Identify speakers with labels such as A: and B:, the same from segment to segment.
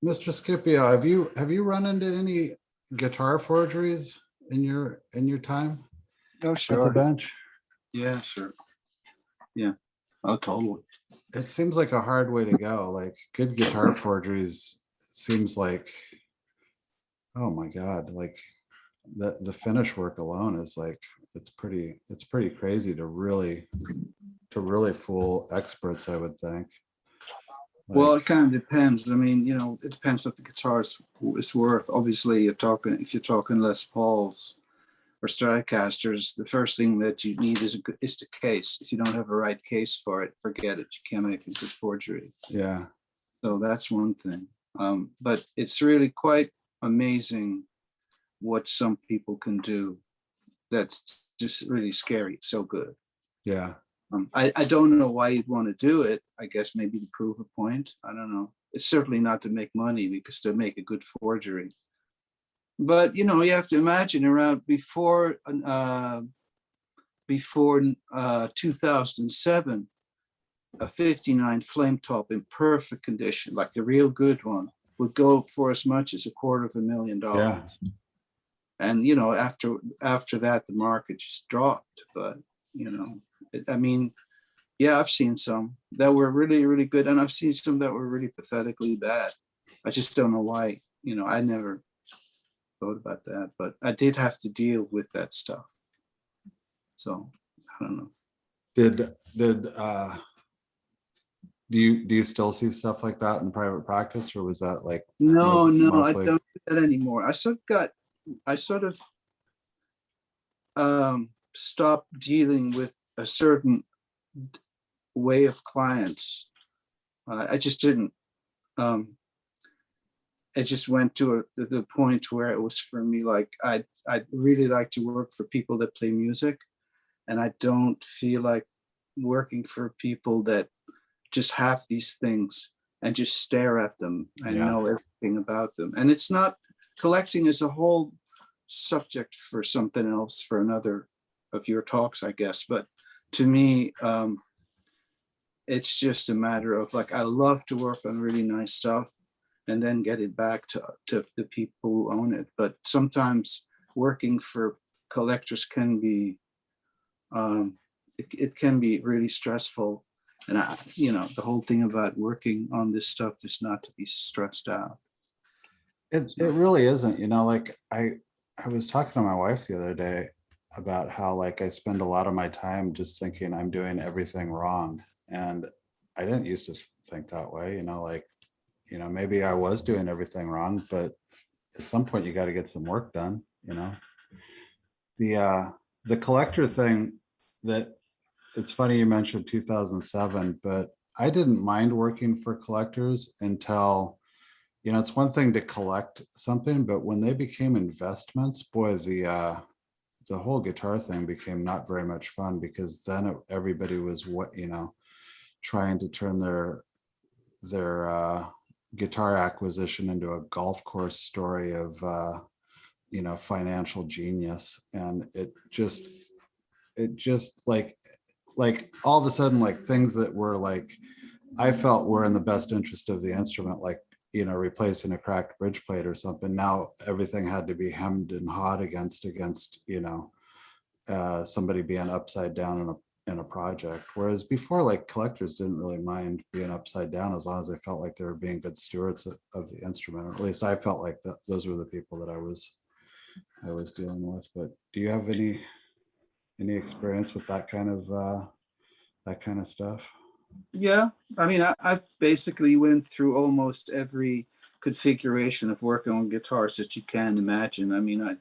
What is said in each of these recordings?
A: Mr. Scipio, have you run into any guitar forgeries in your time
B: Oh,
A: at the
B: sure.
A: bench?
B: Yeah, sure. Yeah. Oh, totally.
A: It seems like a hard way to go. Like good guitar forgeries, it seems like, oh my God, like the finish work alone is like it's pretty crazy to really fool experts, I would think.
B: Well,
A: Like,
B: it kind of depends. I mean, it depends what the guitar is worth. Obviously, if you're talking Les Pauls or Stratocasters, the first thing that you need is the case. If you don't have a right case for it, forget it. You can't make a good forgery.
A: yeah,
B: So that's one thing. But it's really quite amazing what some people can do. That's just really scary. So good.
A: yeah.
B: I don't know why you'd want to do it. I guess maybe to prove a point. I don't know. It's certainly not to make money, because to make a good forgery. But you have to imagine around before 2007, a 59 flame top in perfect condition, like the real good one, would go for as much as $250,000.
A: Yeah.
B: And after that, the market just dropped. But I mean, yeah, I've seen some that were really, really good, and I've seen some that were really pathetically bad. I just don't know why. I never thought about that, but I did have to deal with that stuff. So I don't know.
A: Did do you still see stuff like that in private practice, or was that like
B: No, I
A: mostly?
B: don't do that anymore. I sort of stopped dealing with a certain way of clients. I just didn't. It just went to the point where it was for me like I'd really like to work for people that play music, and I don't feel like working for people that just have these things and just stare at them and
A: Yeah.
B: know everything about them. And it's not, collecting is a whole subject for something else, for another of your talks, I guess. But to me, it's just a matter of like, I love to work on really nice stuff and then get it back to the people who own it. But sometimes working for collectors can be, it can be really stressful. And the whole thing about working on this stuff is not to be stressed out.
A: It really isn't, like I was talking to my wife the other day about how like I spend a lot of my time just thinking I'm doing everything wrong. And I didn't used to think that way, like, maybe I was doing everything wrong, but at some point you got to get some work done, The collector thing, that it's funny you mentioned 2007, but I didn't mind working for collectors until, it's one thing to collect something, but when they became investments, boy, the whole guitar thing became not very much fun, because then everybody was trying to turn their guitar acquisition into a golf course story of financial genius. And it just like all of a sudden, like things that were like I felt were in the best interest of the instrument, like replacing a cracked bridge plate or something, now everything had to be hemmed and hawed against somebody being upside down in a project. Whereas before, like collectors didn't really mind being upside down as long as they felt like they were being good stewards of the instrument. Or at least I felt like those were the people that I was dealing with. But do you have any experience with that kind of stuff?
B: Yeah, I mean, I've basically went through almost every configuration of working on guitars that you can imagine. I mean,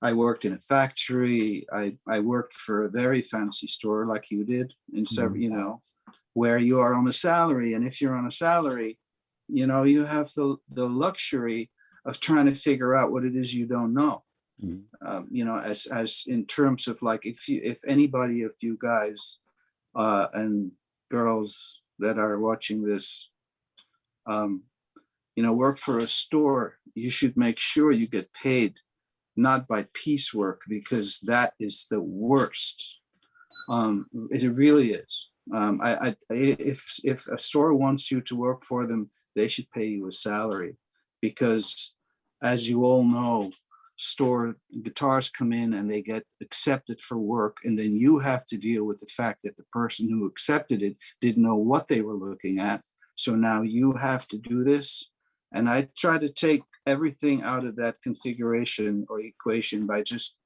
B: I worked in a factory. I worked for a very fancy store like you did in several, where you are on a salary. And if you're on a salary, you have the luxury of trying to figure out what it is you don't know. As in terms of like, if anybody of you guys and girls that are watching this, work for a store, you should make sure you get paid not by piecework, because that is the worst. It really is. If a store wants you to work for them, they should pay you a salary, because as you all know, store guitars come in and they get accepted for work, and then you have to deal with the fact that the person who accepted it didn't know what they were looking at. So now you have to do this. And I try to take everything out of that configuration or equation by just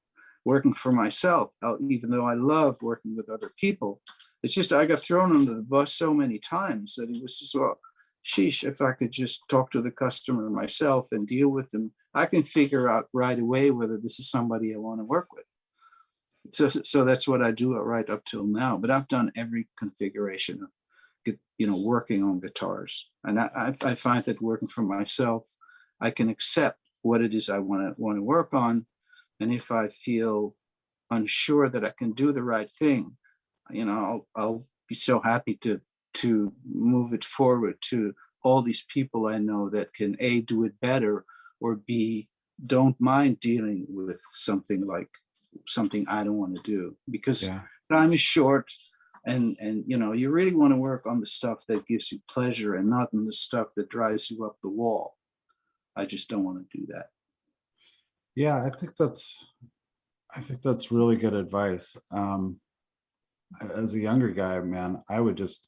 B: working for myself, even though I love working with other people. It's just I got thrown under the bus so many times that it was just, well, sheesh, if I could just talk to the customer myself and deal with them, I can figure out right away whether this is somebody I want to work with. So that's what I do right up till now. But I've done every configuration of, working on guitars, and I find that working for myself, I can accept what it is I want to work on, and if I feel unsure that I can do the right thing, I'll be so happy to move it forward to all these people I know that can A, do it better, or B, don't mind dealing with something I don't want to do, because time is short, and you really want to work on the stuff that gives you pleasure and not on the stuff that drives you up the wall. I just don't want to do that.
A: Yeah, I think that's really good advice. As a younger guy, man, I would just,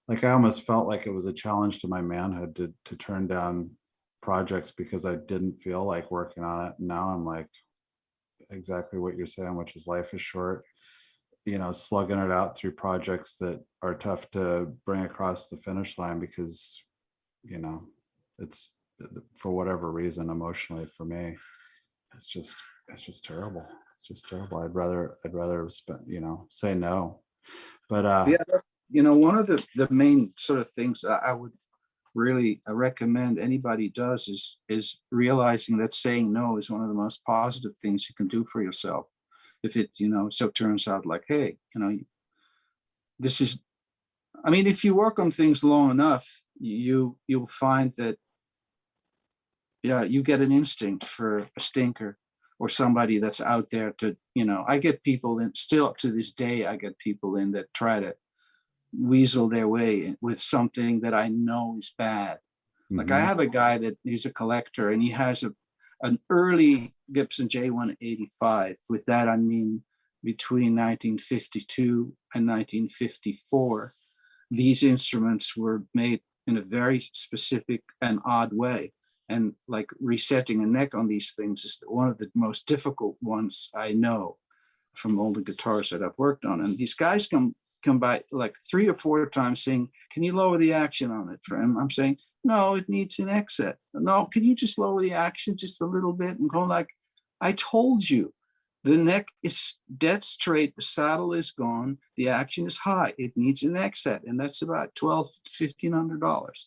A: like, I almost felt like it was a challenge to my manhood to turn down projects because I didn't feel like working on it. Now I'm like exactly what you're saying, which is life is short, slugging it out through projects that are tough to bring across the finish line because, it's, for whatever reason, emotionally for me, it's just terrible. It's just terrible. I'd rather spend, say no. But
B: yeah, one of the main sort of things that I would really recommend anybody does is realizing that saying no is one of the most positive things you can do for yourself. If it, so turns out like, hey, this is, I mean, if you work on things long enough, you'll find that, yeah, you get an instinct for a stinker or somebody that's out there to, I get people in, still up to this day, I get people in that try to weasel their way with something that I know is bad. Like I have a guy that he's a collector and he has an early Gibson J185. With that, I mean, between 1952 and 1954, these instruments were made in a very specific and odd way. And like resetting a neck on these things is one of the most difficult ones I know from all the guitars that I've worked on. And these guys come by like 3 or 4 times saying, can you lower the action on it for him? I'm saying, no, it needs an exit. No, can you just lower the action just a little bit? And go like, I told you, the neck is dead straight, the saddle is gone, the action is high, it needs an exit, and that's about $1,200-$1,500.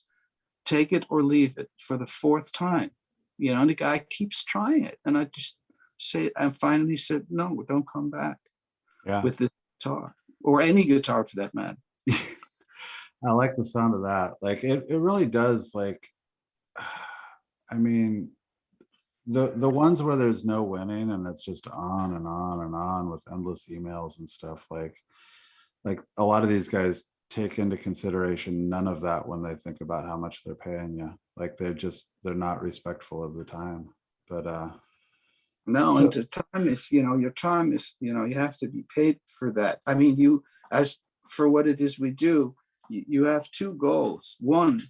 B: Take it or leave it for the 4th time. And the guy keeps trying it. And I just say, I finally said, no, don't come back with this guitar, or any guitar for that matter.
A: I like the sound of that. Like it really does. Like, I mean, the ones where there's no winning and it's just on and on and on with endless emails and stuff, like a lot of these guys take into consideration none of that when they think about how much they're paying you. Like they're not respectful of the time. But
B: no, and the time is, your time is, you have to be paid for that. I mean, as for what it is we do, you have 2 goals. One,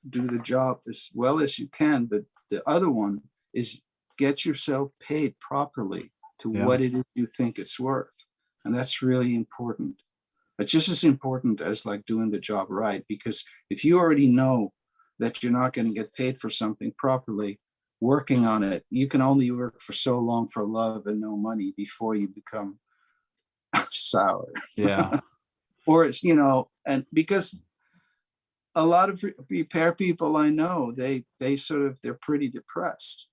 B: do the job as well as you can, but the other one is get yourself paid properly to what it is you think it's worth. And that's really important. It's just as important as like doing the job right, because if you already know that you're not going to get paid for something properly, working on it, you can only work for so long for love and no money before you become sour.
A: yeah.
B: Or it's, and because a lot of repair people I know, they're pretty depressed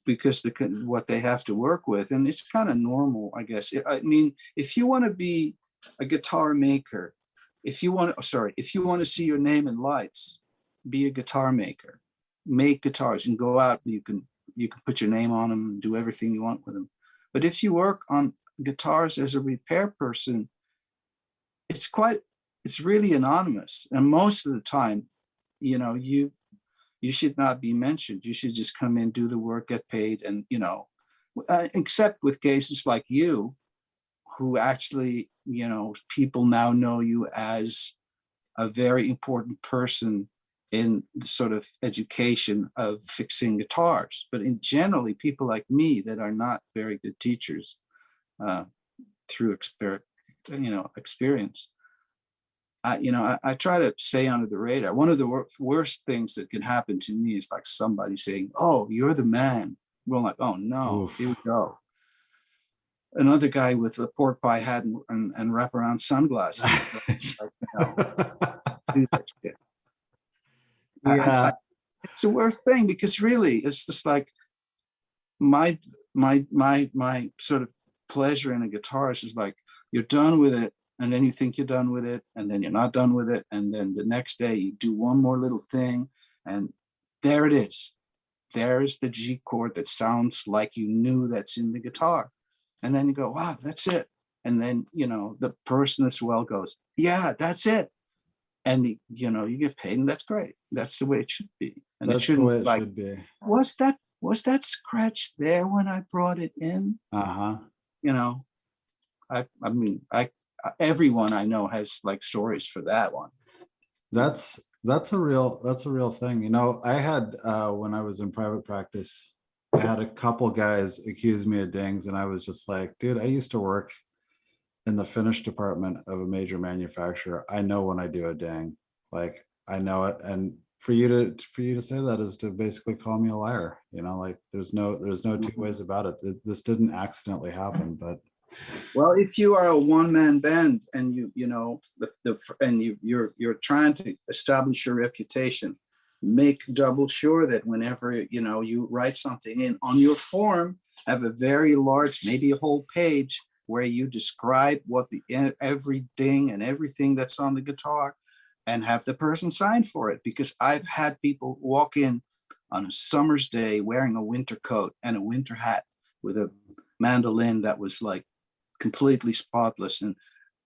B: because what they have to work with. And it's kind of normal, I guess. I mean, if you want to be a guitar maker, if you want to see your name in lights, be a guitar maker, make guitars and go out and you can put your name on them and do everything you want with them. But if you work on guitars as a repair person, it's really anonymous. And most of the time, you know, you should not be mentioned. You should just come in, do the work, get paid, and you know, except with cases like you, who actually, you know, people now know you as a very important person in sort of education of fixing guitars. But in generally, people like me that are not very good teachers through experience. I try to stay under the radar. One of the worst things that can happen to me is like somebody saying, "Oh, you're the man." We're like, "Oh no,
A: Oof.
B: here we go." Another guy with a pork pie hat and wraparound sunglasses. Like, do that shit.
A: Yeah,
B: It's the worst thing because really, it's just like my sort of pleasure in a guitar is just like you're done with it, and then you think you're done with it, and then you're not done with it, and then the next day you do one more little thing, and there it is. There's the G chord that sounds like you knew that's in the guitar. And then you go, wow, that's it. And then, you know, the person as well goes, yeah, that's it. And, you know, you get paid, and that's great. That's the way it should be. And it
A: that's the
B: shouldn't
A: way
B: be
A: it
B: like,
A: should be.
B: was that scratch there when I brought it in?
A: Uh-huh.
B: You know, I mean, everyone I know has like stories for that one.
A: That's a real thing. You know, I had when I was in private practice, I had a couple guys accuse me of dings, and I was just like, dude, I used to work in the finish department of a major manufacturer. I know when I do a ding, like I know it. And for you to say that is to basically call me a liar. You know, like there's no two ways about it. This didn't accidentally happen, but
B: Well, if you are a one-man band and you know and you're trying to establish your reputation, make double sure that whenever you know you write something in on your form, have a very large, maybe a whole page where you describe what the every ding and everything that's on the guitar, and have the person sign for it. Because I've had people walk in on a summer's day wearing a winter coat and a winter hat with a mandolin that was like completely spotless. And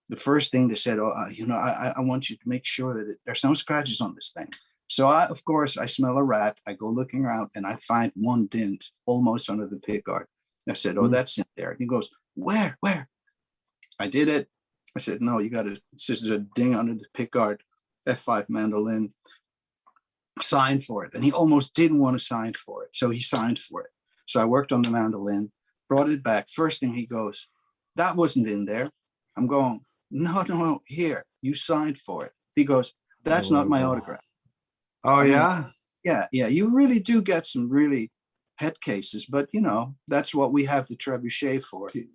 B: the first thing they said, "Oh, you know, I want you to make sure that there's no scratches on this thing." So of course, I smell a rat. I go looking around and I find one dent almost under the pickguard. I said, "Oh, that's in there." And he goes, "Where? Where?" I did it. I said, "No, you got to. There's a ding under the pickguard. F5 mandolin. Sign for it." And he almost didn't want to sign for it, so he signed for it. So I worked on the mandolin, brought it back. First thing he goes, "That wasn't in there." I'm going, no, here, you signed for it. He goes, "That's not my autograph."
A: Oh,
B: I mean,
A: yeah.
B: yeah, you really do get some really head cases, but you know, that's what we have the trebuchet for. You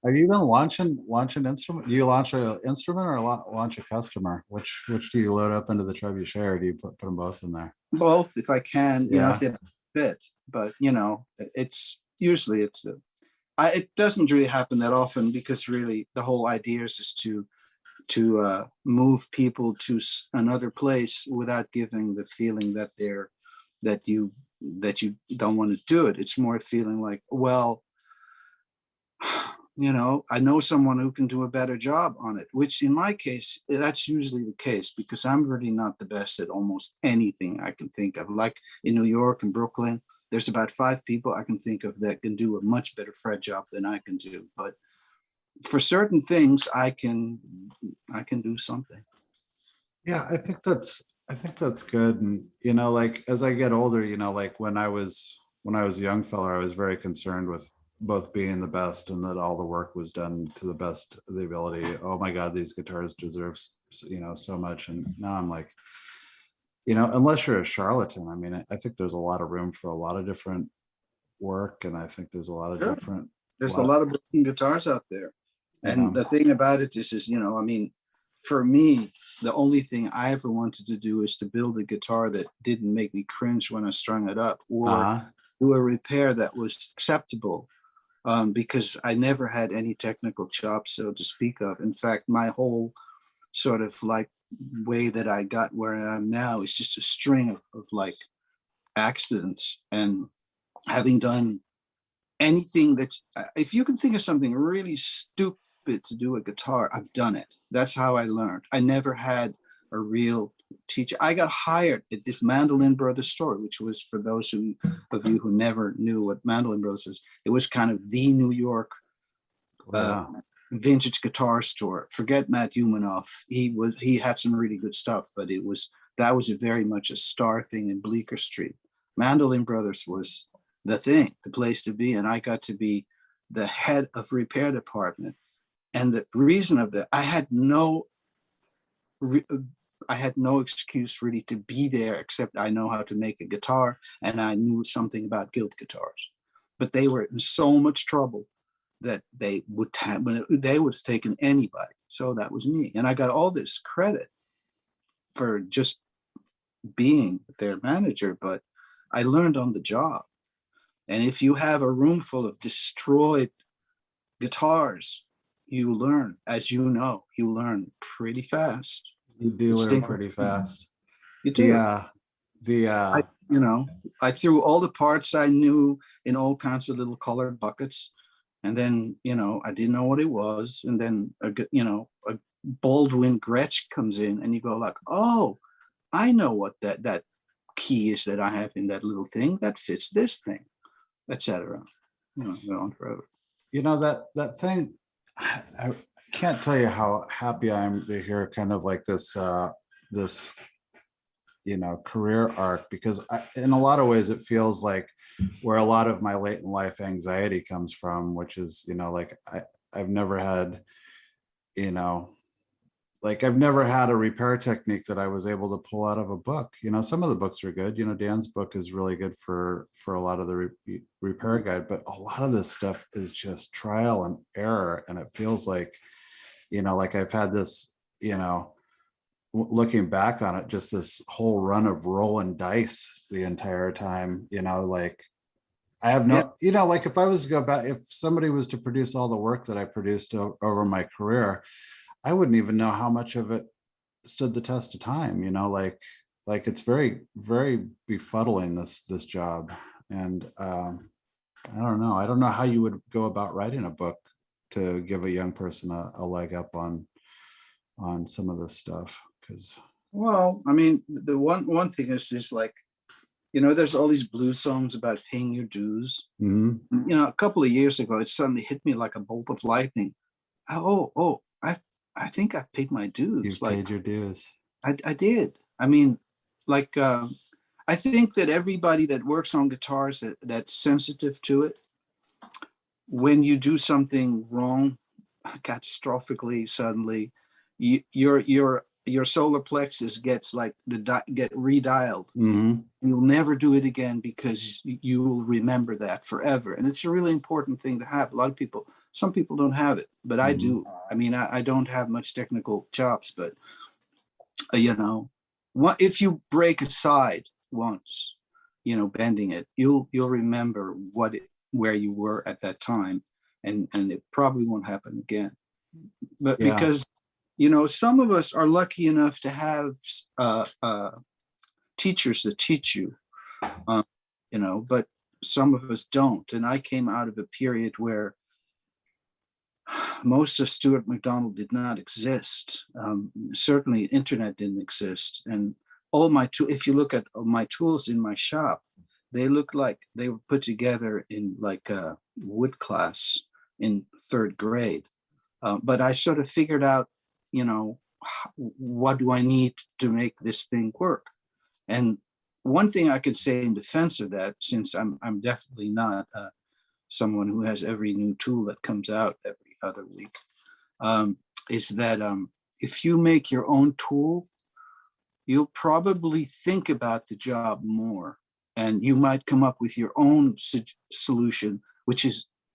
A: Have you been launching instrument? Do you launch an instrument or launch a customer? Which do you load up into the trebuchet, or do you put them both in there?
B: both if I can, you know, if
A: Yeah.
B: they fit. But you know, it's usually it doesn't really happen that often because really the whole idea is just to move people to another place without giving the feeling that that you don't want to do it. It's more feeling like, well, you know, I know someone who can do a better job on it, which in my case, that's usually the case because I'm really not the best at almost anything I can think of. Like in New York and Brooklyn, there's about 5 people I can think of that can do a much better fret job than I can do. But for certain things, I can do something.
A: Yeah, I think that's good. And you know, like as I get older, you know, like when I was a young fella, I was very concerned with both being the best and that all the work was done to the best of the ability. Oh my God, these guitars deserve, you know, so much. And now I'm like, you know, unless you're a charlatan, I mean, I think there's a lot of room for a lot of different work, and I think there's a lot of
B: Sure.
A: different,
B: There's a lot of broken guitars out there.
A: yeah.
B: And the thing about it is, you know, I mean, for me, the only thing I ever wanted to do is to build a guitar that didn't make me cringe when I strung it up, or
A: Uh-huh.
B: do a repair that was acceptable. Because I never had any technical chops, so to speak of. In fact, my whole sort of like way that I got where I am now is just a string of like accidents. And having done anything that, if you can think of something really stupid to do a guitar, I've done it. That's how I learned. I never had a real teacher. I got hired at this Mandolin Brothers store, which was, for those of you who never knew what Mandolin Brothers is, it was kind of the New York vintage guitar store. Forget Matt Humanoff. He had some really good stuff, but that was very much a star thing in Bleecker Street. Mandolin Brothers was the thing, the place to be, and I got to be the head of repair department. And the reason of that, I had no excuse really to be there, except I know how to make a guitar and I knew something about Guild guitars. But they were in so much trouble that they would have taken anybody. So that was me. And I got all this credit for just being their manager, but I learned on the job. And if you have a room full of destroyed guitars, you learn, as you know, you learn pretty fast.
A: You do learn pretty fast.
B: You do. I threw all the parts I knew in all kinds of little colored buckets. And then, I didn't know what it was. And then, a Baldwin Gretsch comes in and you go like, oh, I know what that key is that I have in that little thing that fits this thing, etc. Go on forever.
A: That thing, I can't tell you how happy I am to hear kind of like this career arc, because in a lot of ways it feels like where a lot of my late in life anxiety comes from, which is, like I've never had, I've never had a repair technique that I was able to pull out of a book. Some of the books are good. Dan's book is really good for a lot of the repair guide, but a lot of this stuff is just trial and error. And it feels like, like I've had this, looking back on it, just this whole run of rolling dice the entire time, like I have no, like if I was to go back, if somebody was to produce all the work that I produced over my career, I wouldn't even know how much of it stood the test of time, like it's very, very befuddling, this job. And I don't know how you would go about writing a book to give a young person a leg up on some of this stuff.
B: Well, I mean, the one thing is like, there's all these blues songs about paying your dues.
A: Mm-hmm.
B: A couple of years ago, it suddenly hit me like a bolt of lightning. I think I paid my dues.
A: You've paid your dues.
B: I did. I mean, I think that everybody that works on guitars that's sensitive to it, when you do something wrong, catastrophically, suddenly, your solar plexus gets get redialed.
A: Mm-hmm.
B: You'll never do it again because you will remember that forever. And it's a really important thing to have. Some people don't have it, but I do. I mean, I don't have much technical chops, but if you break a side once, bending it, you'll remember where you were at that time, and it probably won't happen again. But because some of us are lucky enough to have teachers that teach you, but some of us don't. And I came out of a period where most of Stuart McDonald did not exist. Certainly internet didn't exist. And all my if you look at my tools in my shop, they look like they were put together in like a wood class in 3rd grade. But I sort of figured out, what do I need to make this thing work? And one thing I could say in defense of that, since I'm definitely not someone who has every new tool that comes out every other week, is that if you make your own tool, you'll probably think about the job more, and you might come up with your own solution, which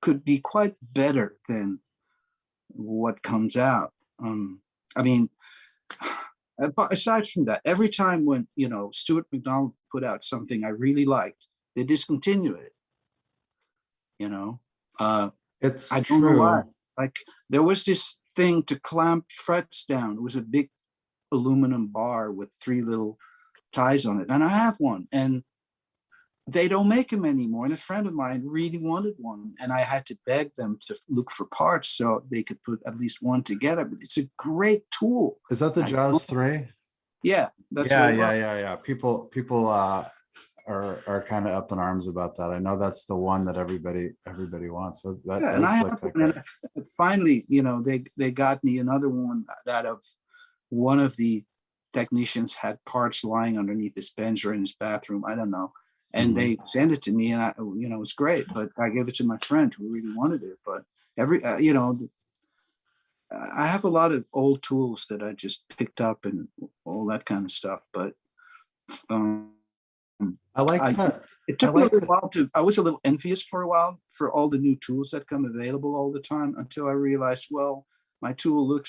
B: could be quite better than what comes out. I mean, aside from that, every time when Stuart McDonald put out something I really liked, they discontinue it.
A: It's
B: I don't know why. Like there was this thing to clamp frets down. It was a big aluminum bar with 3 little ties on it, and I have one, and they don't make them anymore. And a friend of mine really wanted one, and I had to beg them to look for parts so they could put at least one together. But it's a great tool.
A: Is that the Jaws 3?
B: Yeah, that's what
A: Yeah,
B: it was.
A: yeah. People are kind of up in arms about that. I know that's the one that everybody wants. That
B: Yeah, and I
A: does look
B: have
A: like
B: one, and
A: a,
B: finally, they got me another one that of one of the technicians had parts lying underneath his bench or in his bathroom. I don't know. And
A: mhm.
B: they sent it to me, and it's great. But I gave it to my friend who really wanted it. But I have a lot of old tools that I just picked up and all that kind of stuff. But um,
A: I like
B: I
A: that.
B: it
A: I
B: took me a
A: like
B: little
A: that.
B: while to. I was a little envious for a while for all the new tools that come available all the time until I realized, well, my tool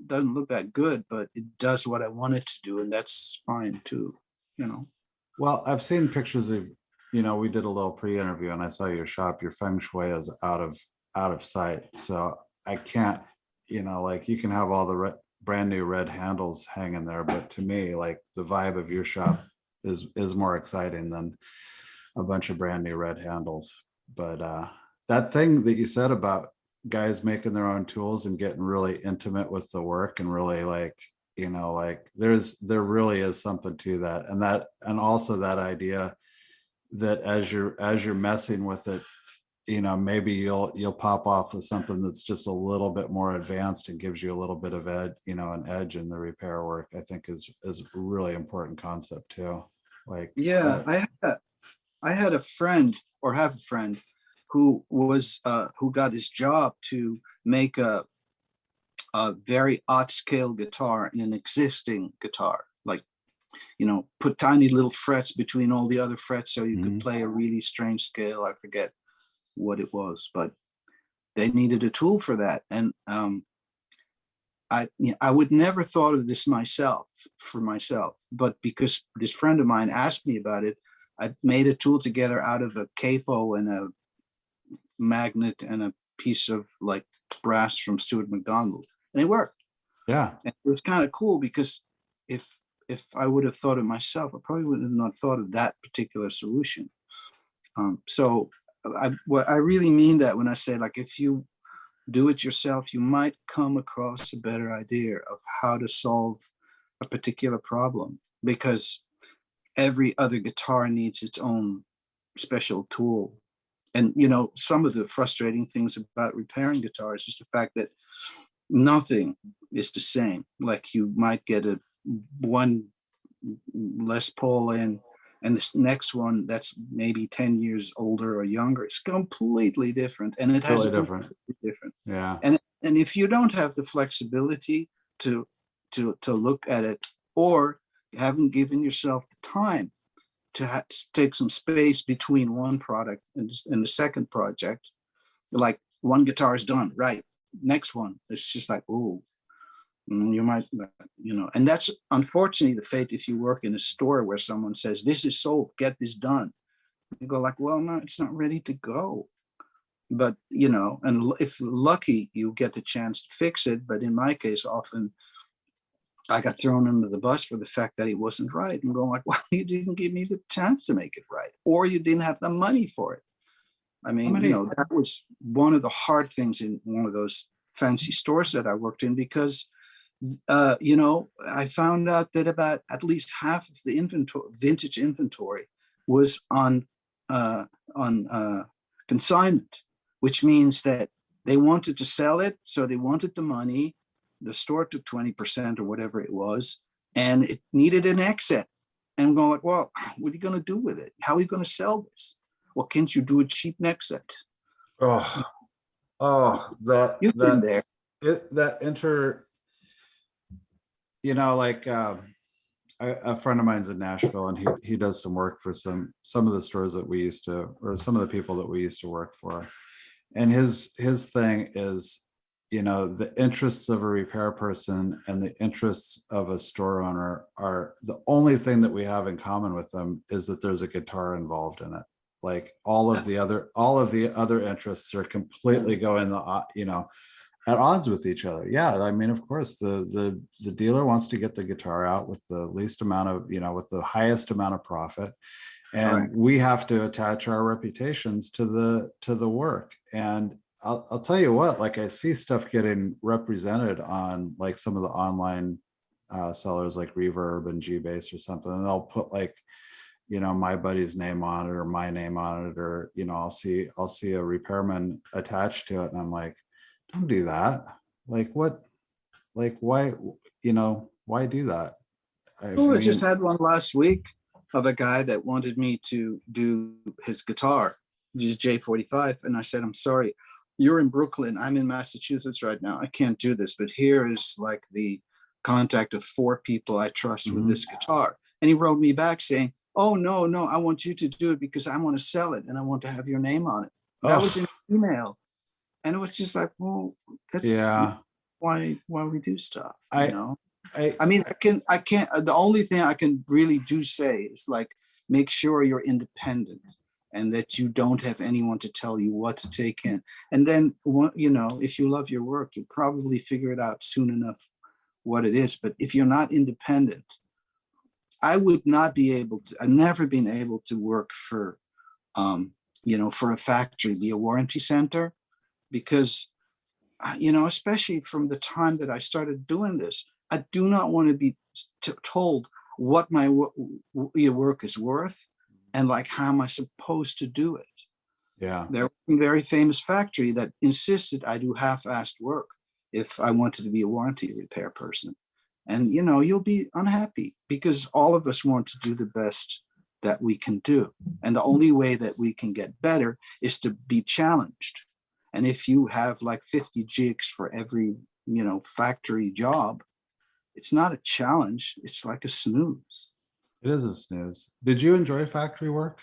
B: doesn't look that good, but it does what I want it to do, and that's fine too. You know.
A: Well, I've seen pictures of, we did a little pre-interview and I saw your shop. Your feng shui is out of sight. So I can't, like you can have all the brand new red handles hanging there, but to me, like the vibe of your shop is more exciting than a bunch of brand new red handles. But that thing that you said about guys making their own tools and getting really intimate with the work and really like, like there really is something to that. And also that idea that as you're messing with it, maybe you'll pop off with something that's just a little bit more advanced and gives you a little bit of an edge in the repair work. I think is a really important concept too. Like
B: Yeah,
A: that.
B: I had a friend or have a friend who got his job to make a very odd scale guitar in an existing guitar, like put tiny little frets between all the other frets so you could
A: Mhm.
B: play a really strange scale. I forget what it was, but they needed a tool for that. And I would never thought of this for myself, but because this friend of mine asked me about it, I made a tool together out of a capo and a magnet and a piece of like brass from Stuart McDonald, and it worked.
A: Yeah.
B: And it was kind of cool because if I would have thought of myself, I probably would have not thought of that particular solution. So what I really mean that when I say like if you do it yourself, you might come across a better idea of how to solve a particular problem because every other guitar needs its own special tool. And some of the frustrating things about repairing guitars is the fact that nothing is the same. Like you might get a one Les Paul in, and this next one that's maybe 10 years older or younger, it's completely different, and it has a
A: Totally different.
B: completely different.
A: Yeah.
B: And if you don't have the flexibility to look at it, or you haven't given yourself the time to take some space between one product and the second project, like one guitar is done, right? Next one, it's just like, oh, you might, and that's unfortunately the fate if you work in a store where someone says, this is sold, get this done. You go like, well, no, it's not ready to go. But, and if lucky, you get the chance to fix it. But in my case, often I got thrown under the bus for the fact that it wasn't right. And going like, well, you didn't give me the chance to make it right, or you didn't have the money for it. I
A: How
B: mean,
A: many?
B: that was one of the hard things in one of those fancy stores that I worked in because, I found out that about at least half of the vintage inventory, was uh, on consignment, which means that they wanted to sell it, so they wanted the money. The store took 20% or whatever it was, and it needed an exit. And I'm going like, well, what are you going to do with it? How are you going to sell this? Well, can't you do a cheap exit?
A: Oh, oh, that
B: You've been
A: that
B: there.
A: it that inter, like a friend of mine's in Nashville, and he does some work for some of the stores that we used to, or some of the people that we used to work for. And his thing is, the interests of a repair person and the interests of a store owner are the only thing that we have in common with them is that there's a guitar involved in it. Like all of the other interests are completely going at odds with each other. Yeah, I mean, of course, the dealer wants to get the guitar out with the least amount of, with the highest amount of profit, and
B: Correct.
A: we have to attach our reputations to the work. And I'll tell you what, like I see stuff getting represented on like some of the online sellers like Reverb and G-Bass or something, and they'll put like, my buddy's name on it or my name on it, or, I'll see a repairman attached to it. And I'm like, don't do that. Like what, like why, why do that? I
B: Oh, I just
A: mean,
B: had one last week of a guy that wanted me to do his guitar, which is J45. And I said, I'm sorry, you're in Brooklyn. I'm in Massachusetts right now. I can't do this, but here is like the contact of 4 people I trust with this guitar. And he wrote me back saying, oh, no, no, I want you to do it because I want to sell it and I want to have your name on it. That was in
A: oh,
B: an email. And it was just like, well, that's
A: yeah,
B: why we do stuff,
A: I, I,
B: I mean, I can't, the only thing I can really do say is like, make sure you're independent and that you don't have anyone to tell you what to take in. And then, if you love your work, you'll probably figure it out soon enough what it is. But if you're not independent, I would not be able to, I've never been able to work for, for a factory, be a warranty center, because especially from the time that I started doing this, I do not want to be told what my work is worth and like how am I supposed to do it.
A: yeah,
B: There was a very famous factory that insisted I do half-assed work if I wanted to be a warranty repair person. And you'll be unhappy because all of us want to do the best that we can do. And the only way that we can get better is to be challenged. And if you have like 50 jigs for every, factory job, it's not a challenge. It's like a snooze.
A: it is a snooze. Did you enjoy factory work?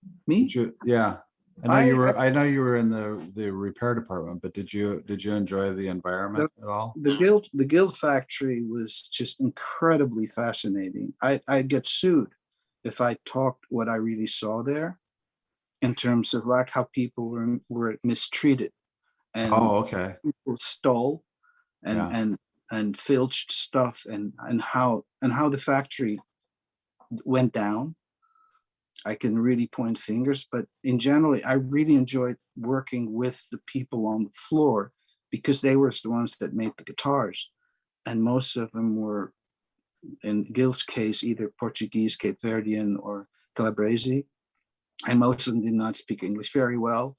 A: Did
B: Me,
A: you? Yeah.
B: I
A: I know you were in the repair department, but did you enjoy the environment
B: the,
A: at all?
B: the guild factory was just incredibly fascinating. I'd get sued if I talked what I really saw there in terms of like how people were mistreated and
A: Oh, okay.
B: people stole and
A: Yeah.
B: and filched stuff and how the factory went down. I can really point fingers, but in general, I really enjoyed working with the people on the floor because they were the ones that made the guitars. And most of them were, in Gil's case, either Portuguese, Cape Verdean, or Calabrese. And most of them did not speak English very well.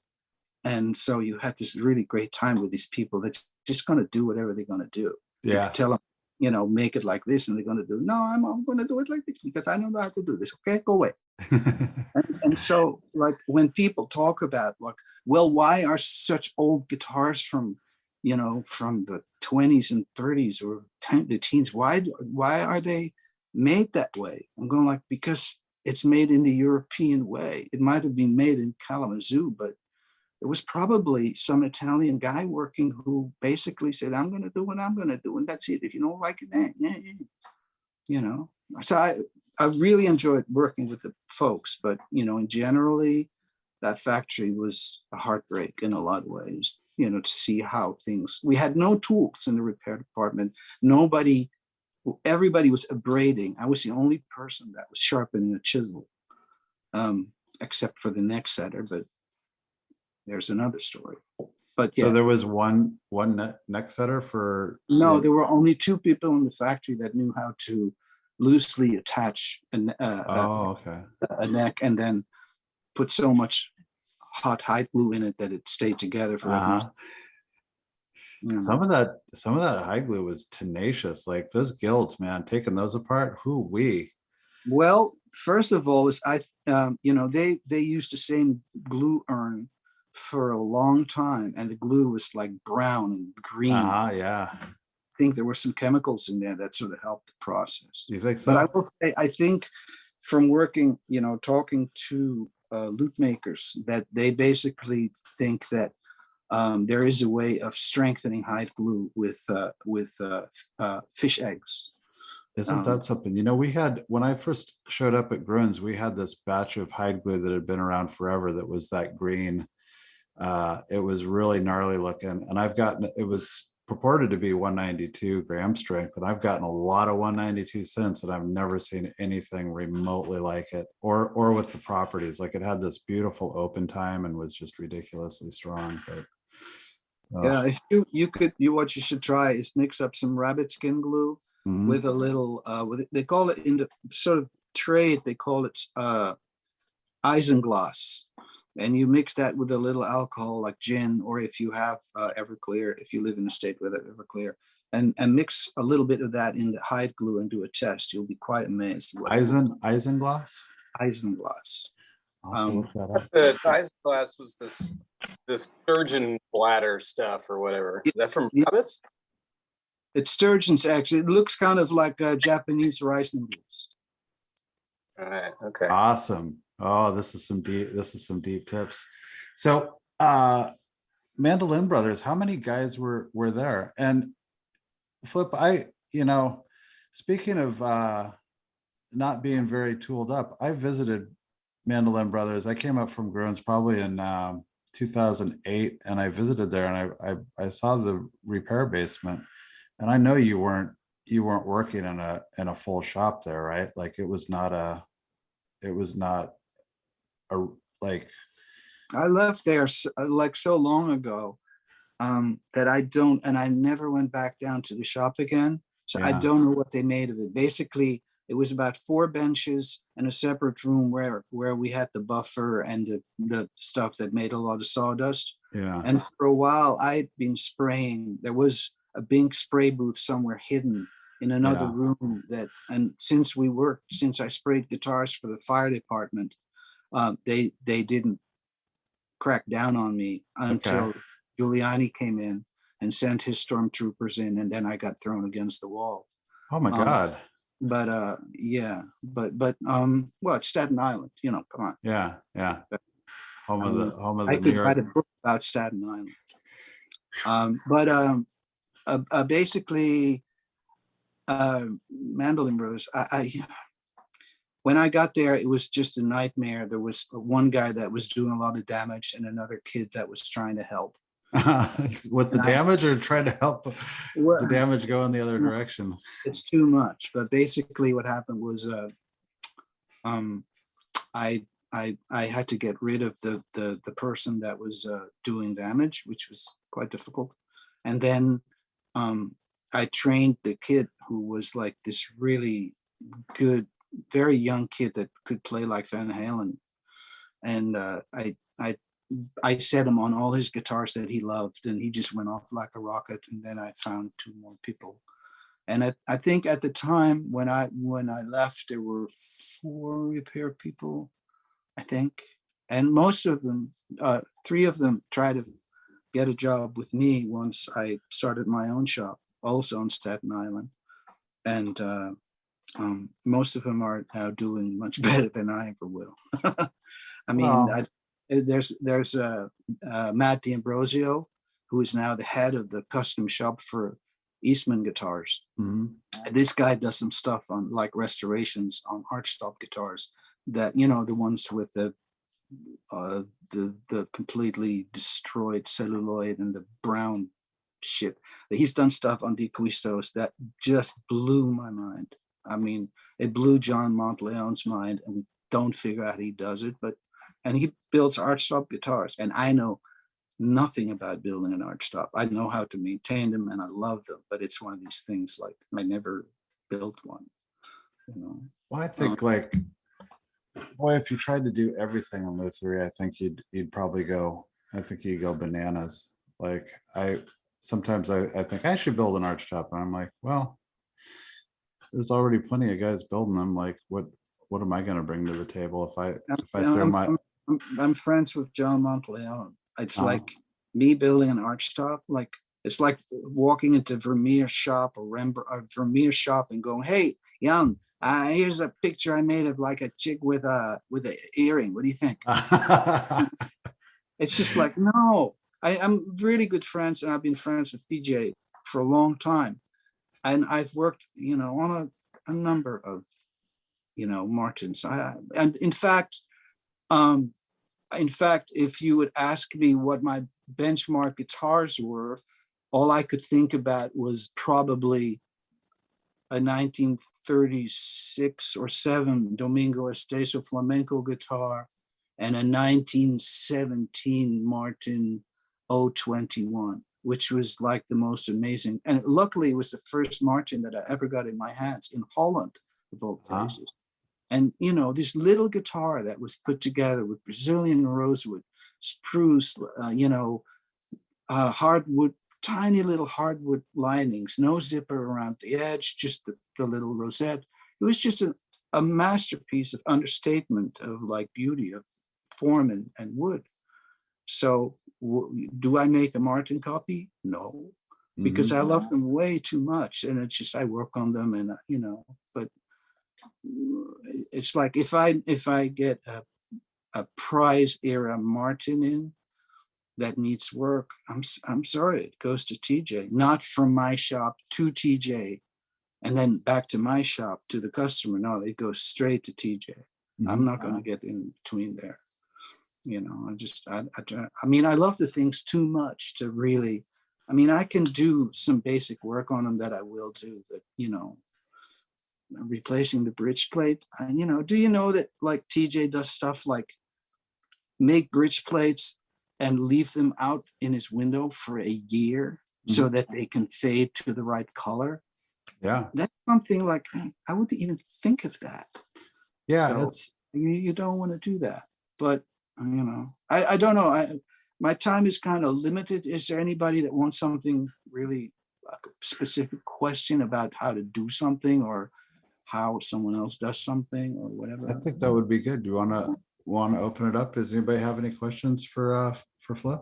B: And so you had this really great time with these people that's just going to do whatever they're going to do. You could
A: Yeah.
B: tell them, make it like this, and they're going to do, no, I'm going to do it like this because I know how to do this. Okay, go away. And so, like, when people talk about, like, well, why are such old guitars from, from the 20s and 30s or the teens, why are they made that way? I'm going like, because it's made in the European way. It might have been made in Kalamazoo, but it was probably some Italian guy working who basically said, I'm going to do what I'm going to do. And that's it. If you don't like it, then, So I really enjoyed working with the folks, but, in generally, that factory was a heartbreak in a lot of ways, to see how things, we had no tools in the repair department. Everybody was abrading. I was the only person that was sharpening a chisel, except for the neck setter, but there's another story. But
A: So
B: yeah,
A: there was one neck setter for.
B: no, there were only 2 people in the factory that knew how to loosely attach
A: Oh, okay.
B: a neck and then put so much hot hide glue in it that it stayed together for at least.
A: Uh-huh. Some of that hide glue was tenacious. Like those gills, man, taking those apart. Who we?
B: Well, first of all, is they used the same glue urn for a long time, and the glue was like brown and green.
A: Yeah.
B: I think there were some chemicals in there that sort of helped the process.
A: You think
B: But I
A: so?
B: will say, I think from working, talking to lute makers, that they basically think that there is a way of strengthening hide glue with fish eggs.
A: Isn't that something? We had, when I first showed up at Gruns, we had this batch of hide glue that had been around forever that was that green. It was really gnarly looking. And it was purported to be 192 gram strength. And I've gotten a lot of 192 since, and I've never seen anything remotely like it or with the properties. Like it had this beautiful open time and was just ridiculously strong. But Oh,
B: Yeah, if what you should try is mix up some rabbit skin glue
A: mhm.
B: with a little they call it in the sort of trade, they call it isinglass. And you mix that with a little alcohol like gin, or if you have Everclear, if you live in a state with Everclear, and mix a little bit of that in the hide glue and do a test. You'll be quite amazed what it will do.
A: Isinglass?
B: Isinglass.
A: I'll have to look that up.
C: The isinglass was this sturgeon bladder stuff or whatever. Is that from rabbits?
B: It's sturgeon's eggs. It looks kind of like Japanese rice noodles.
C: All right. Okay.
A: Awesome. Oh, this is some deep tips. So Mandolin Brothers, how many guys were there? And Flip, speaking of not being very tooled up, I visited Mandolin Brothers. I came up from Groans probably in 2008, and I visited there, and I saw the repair basement, and I know you weren't working in a full shop there, right? Like it was not a like.
B: I left there like so long ago that I never went back down to the shop again. So I
A: Yeah.
B: don't know what they made of it. Basically, it was about 4 benches and a separate room where we had the buffer and the stuff that made a lot of sawdust.
A: Yeah.
B: And for a while, I'd been spraying. There was a big spray booth somewhere hidden in another room and since I sprayed guitars for the fire department, they didn't crack down on me until Giuliani came in and sent his stormtroopers in, and then I got thrown against the wall.
A: Oh my God.
B: But well, it's Staten Island, come on.
A: Yeah. Home of the
B: I
A: New
B: could
A: York.
B: write a book about Staten Island. Basically, Mandolin Brothers, when I got there, it was just a nightmare. There was one guy that was doing a lot of damage and another kid that was trying to help.
A: With the damage, or trying to help the damage go in the other direction?
B: It's too much. But basically what happened was I had to get rid of the person that was doing damage, which was quite difficult. And then I trained the kid who was like this really good, very young kid that could play like Van Halen. And I set him on all his guitars that he loved, and he just went off like a rocket. And then I found 2 more people. And I think at the time when I left, there were 4 repair people, I think. And most of them, 3 of them tried to get a job with me once I started my own shop, also on Staten Island. And most of them are now doing much better than I ever will. I mean, there's Matt D'Ambrosio, who is now the head of the custom shop for Eastman guitars. Mm-hmm. This guy does some stuff on like restorations on archstop guitars that, the ones with the completely destroyed celluloid and the brown shit. He's done stuff on DeQuistos that just blew my mind. I mean, it blew John Monteleone's mind, and we don't figure out how he does it, and he builds archstop guitars, and I know nothing about building an archstop. I know how to maintain them and I love them, but it's one of these things like I never built one.
A: Well, I think if you tried to do everything on lutherie, I think you'd probably go. I think you'd go bananas. Like sometimes I think I should build an archtop, and I'm like, well, there's already plenty of guys building them. Like, what am I going to bring to the table if I throw my?
B: I'm friends with John Monteleone. It's like me building an archtop. Like it's like walking into Vermeer shop or Vermeer shop and going, "Hey, Jan, here's a picture I made of like a chick with an earring. What do you think?" It's just like, no. I'm really good friends, and I've been friends with DJ for a long time, and I've worked, on a number of, Martins. And in fact, if you would ask me what my benchmark guitars were, all I could think about was probably a 1936 or 7 Domingo Esteso flamenco guitar and a 1917 Martin 021. which was like the most amazing. And luckily, it was the first Martin that I ever got in my hands in Holland, of all places. And, you know, this little guitar that was put together with Brazilian rosewood, spruce, you know, hardwood, tiny little hardwood linings, no zipper around the edge, just the little rosette. It was just a masterpiece of understatement of like beauty of form and wood. So do I make a Martin copy? No, because I love them way too much. And it's just, I work on them and, you know, but it's like if I get a prize era Martin in that needs work, I'm sorry, it goes to TJ, not from my shop to TJ and then back to my shop to the customer. No, it goes straight to TJ. I'm not going to get in between there. You know, I mean, I love the things too much to really, I mean, I can do some basic work on them that I will do, but, you know, replacing the bridge plate, you know, do you know that like TJ does stuff like make bridge plates and leave them out in his window for a year so that they can fade to the right color?
A: Yeah.
B: That's something like, I wouldn't even think of that.
A: Yeah.
B: So
A: It's,
B: you don't want to do that, but you know, I don't know. My time is kind of limited. Is there anybody that wants something really like a specific question about how to do something or how someone else does something or whatever?
A: I think that would be good. Do you want to open it up? Does anybody have any questions for Flip?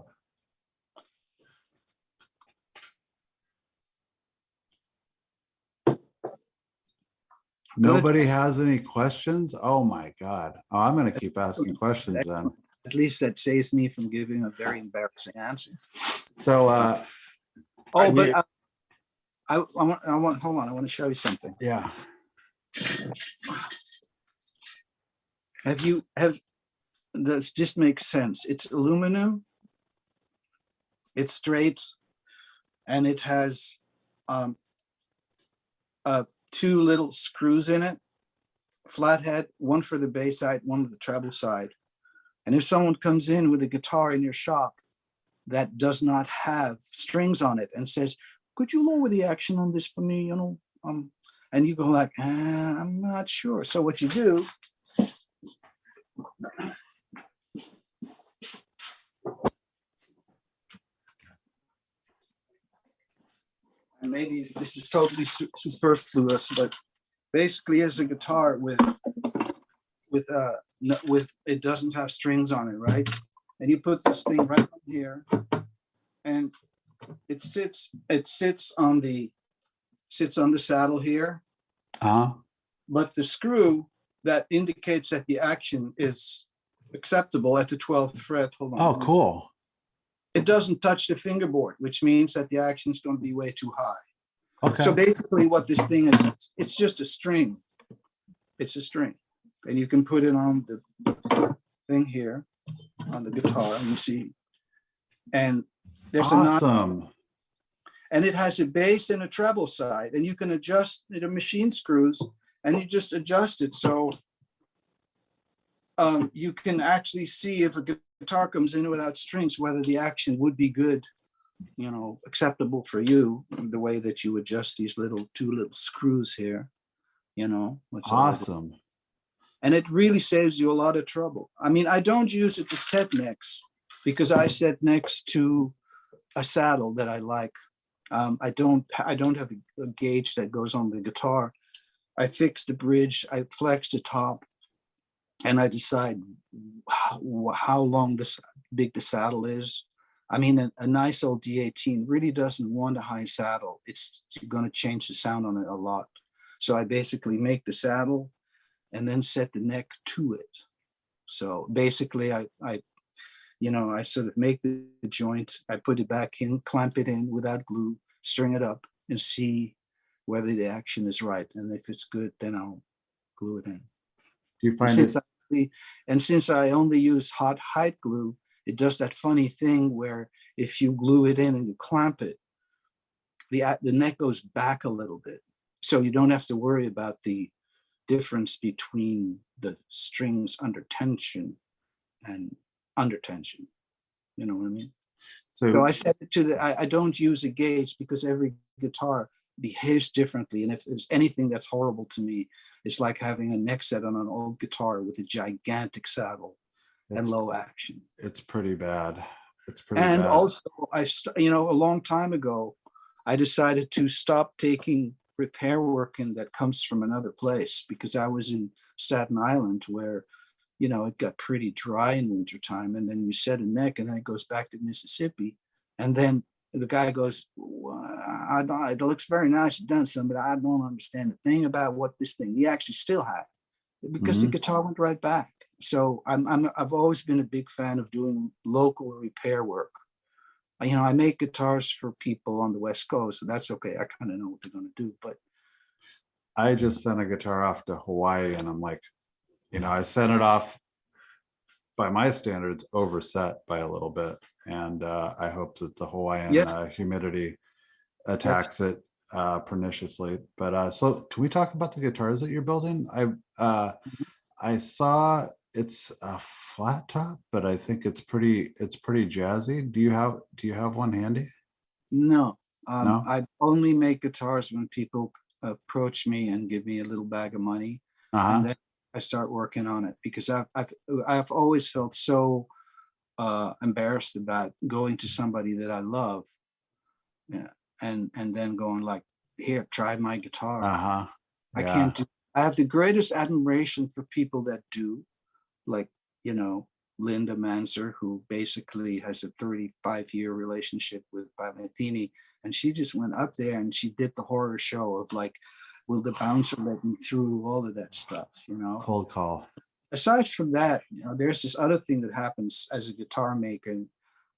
A: Nobody has any questions? Oh my God. Oh, I'm going to keep asking questions then.
B: At least that saves me from giving a very embarrassing answer.
A: So,
B: oh, but I want, hold on. I want to show you something.
A: yeah.
B: Does this make sense? It's aluminum, it's straight, and it has two little screws in it, flathead, one for the bass side, one for the treble side. And if someone comes in with a guitar in your shop that does not have strings on it and says, could you lower the action on this for me, you know? And you go like, I'm not sure. So what you do, and maybe this is totally superfluous, but basically as a guitar with it doesn't have strings on it, right? And you put this thing right on here, and it sits on the saddle here. But the screw that indicates that the action is acceptable at the 12th fret. Hold on.
A: Oh, cool.
B: It doesn't touch the fingerboard, which means that the action is going to be way too high.
A: Okay.
B: So basically what this thing is, it's just a string. It's a string. And you can put it on the thing here on the guitar, and you see. And there's
A: awesome.
B: And it has a bass and a treble side, and you can adjust the machine screws, and you just adjust it. So you can actually see if a guitar comes in without strings, whether the action would be good, you know, acceptable for you, the way that you adjust these two little screws here, you know.
A: Awesome.
B: And it really saves you a lot of trouble. I mean, I don't use it to set necks because I set next to a saddle that I like. I don't have a gauge that goes on the guitar. I fix the bridge, I flex the top, and I decide how long big the saddle is. I mean, a nice old D18 really doesn't want a high saddle. You're going to change the sound on it a lot. So I basically make the saddle and then set the neck to it. So basically I sort of make the joint, I put it back in, clamp it in without glue, string it up and see whether the action is right. And if it's good, then I'll glue it in.
A: Do you find
B: since I only use hot height glue, it does that funny thing where if you glue it in and you clamp it, the neck goes back a little bit. So you don't have to worry about the difference between the strings under tension and under tension. You know what I mean? So I said it to I don't use a gauge because every guitar behaves differently. And if there's anything that's horrible to me, it's like having a neck set on an old guitar with a gigantic saddle and low action.
A: It's pretty bad. It's pretty
B: And
A: bad.
B: also, a long time ago, I decided to stop taking repair work in that comes from another place because I was in Staten Island where, it got pretty dry in wintertime. And then you set a neck and then it goes back to Mississippi. And then the guy goes, it looks very nice done, son, but I don't understand a thing about what this thing, he actually still had because the guitar went right back. So I've always been a big fan of doing local repair work. I make guitars for people on the West Coast, so that's okay. I kind of know what they're going to do, but
A: I just sent a guitar off to Hawaii and I'm like, I sent it off by my standards overset by a little bit. And I hope that the Hawaiian humidity attacks it perniciously. But so can we talk about the guitars that you're building? I saw it's a flat top, but I think it's pretty jazzy. Do you have one handy?
B: No.
A: No?
B: I only make guitars when people approach me and give me a little bag of money. And then I start working on it because I've always felt so embarrassed about going to somebody that I love, and then going like, here, try my guitar. I can't do. I have the greatest admiration for people that do, like Linda Manzer, who basically has a 35-year relationship with Valentini, and she just went up there and she did the horror show of like, will the bouncer let me through, all of that stuff,
A: Cold call.
B: Aside from that, there's this other thing that happens as a guitar maker.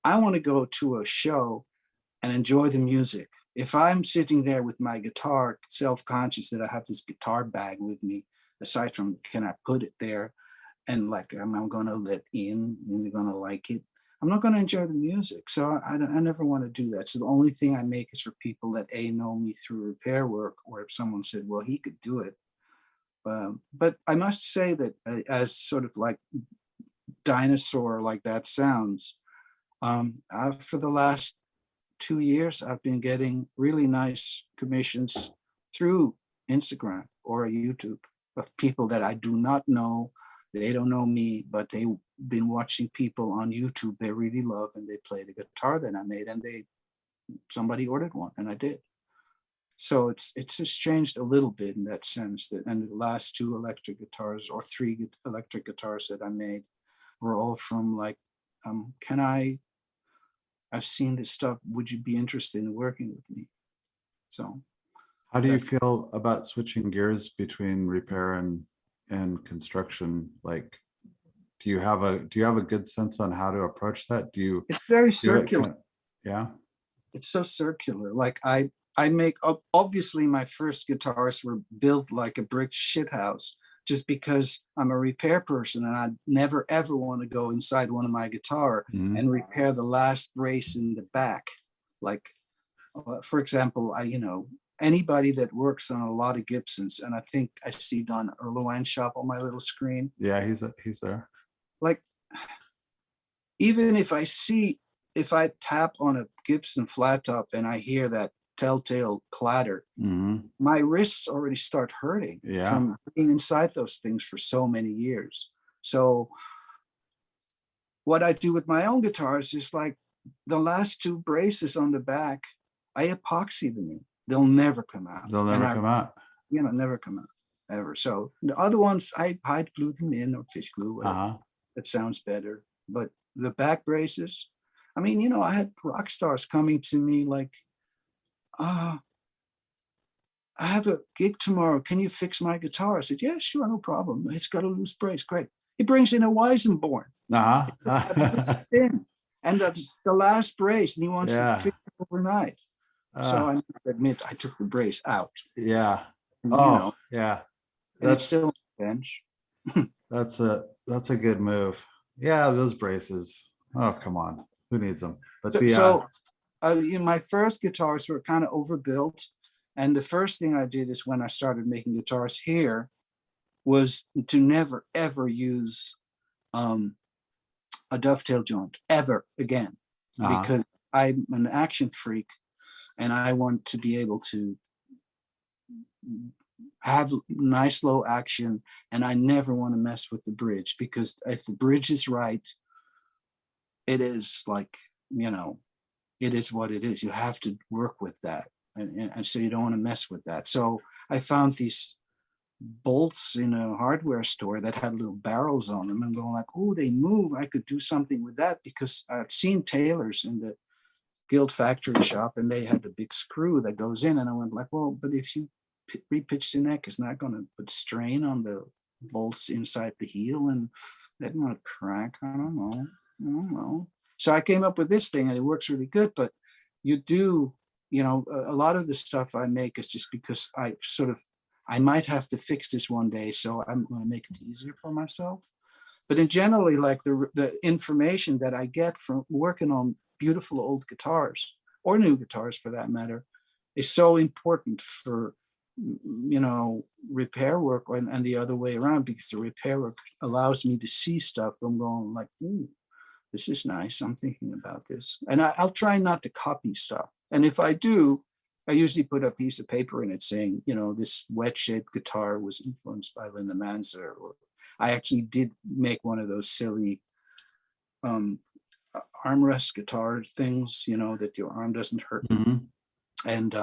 B: I want to go to a show and enjoy the music. If I'm sitting there with my guitar, self-conscious that I have this guitar bag with me, aside from can I put it there and like I'm going to let in and they're going to like it, I'm not going to enjoy the music. So I never want to do that. So the only thing I make is for people that know me through repair work, or if someone said, well, he could do it. But I must say that as sort of like dinosaur like that sounds, for the last 2 years, I've been getting really nice commissions through Instagram or YouTube of people that I do not know. They don't know me, but they've been watching people on YouTube they really love, and they play the guitar that I made, and somebody ordered one, and I did. So it's just changed a little bit in that sense. And the last 2 electric guitars or 3 electric guitars that I made were all from like, I've seen this stuff. Would you be interested in working with me? So,
A: how do you feel about switching gears between repair and construction? Like, do you have a good sense on how to approach that? It's
B: very circular.
A: Yeah.
B: It's so circular. Like I make up, obviously my first guitars were built like a brick shithouse just because I'm a repair person and I never ever want to go inside one of my guitar and repair the last brace in the back. Like, for example, anybody that works on a lot of Gibsons, and I think I see Don Erlewine shop on my little screen.
A: Yeah, he's there.
B: Like, even if I tap on a Gibson flat top and I hear that telltale clatter, my wrists already start hurting from being inside those things for so many years. So what I do with my own guitars is like the last 2 braces on the back, I epoxy them in. They'll never come out. Never come out ever. So the other ones, I hide glue them in or fish glue, whatever. That sounds better. But the back braces, I had rock stars coming to me like, I have a gig tomorrow. Can you fix my guitar? I said, yeah, sure, no problem. It's got a loose brace. Great. He brings in a Weisenborn. And that's the last brace, and he wants to fix it overnight. So I admit I took the brace out.
A: Yeah.
B: And,
A: yeah.
B: That's still on the bench.
A: That's a good move. Yeah, those braces. Oh, come on. Who needs them? But
B: my first guitars were kind of overbuilt. And the first thing I did is when I started making guitars here was to never, ever use a dovetail joint ever again. Because I'm an action freak, and I want to be able to have nice low action, and I never want to mess with the bridge, because if the bridge is right, it is like, you know, it is what it is. You have to work with that. And so you don't want to mess with that. So I found these bolts in a hardware store that had little barrels on them, and going like, oh, they move. I could do something with that, because I'd seen tailors in the Guild factory shop, and they had a big screw that goes in. And I went like, well, but if you repitch the neck, it's not going to put strain on the bolts inside the heel, and they're not crack. I don't know. So I came up with this thing, and it works really good. But you do, you know, a lot of the stuff I make is just because I might have to fix this one day, so I'm going to make it easier for myself. But in generally, like the information that I get from working on beautiful old guitars, or new guitars for that matter, is so important for, you know, repair work, and the other way around, because the repair work allows me to see stuff. I'm going like, ooh, this is nice. I'm thinking about this. And I'll try not to copy stuff. And if I do, I usually put a piece of paper in it saying, you know, this wedge-shaped guitar was influenced by Linda Manzer, or I actually did make one of those silly armrest guitar things, you know, that your arm doesn't hurt.
A: Mhm.
B: And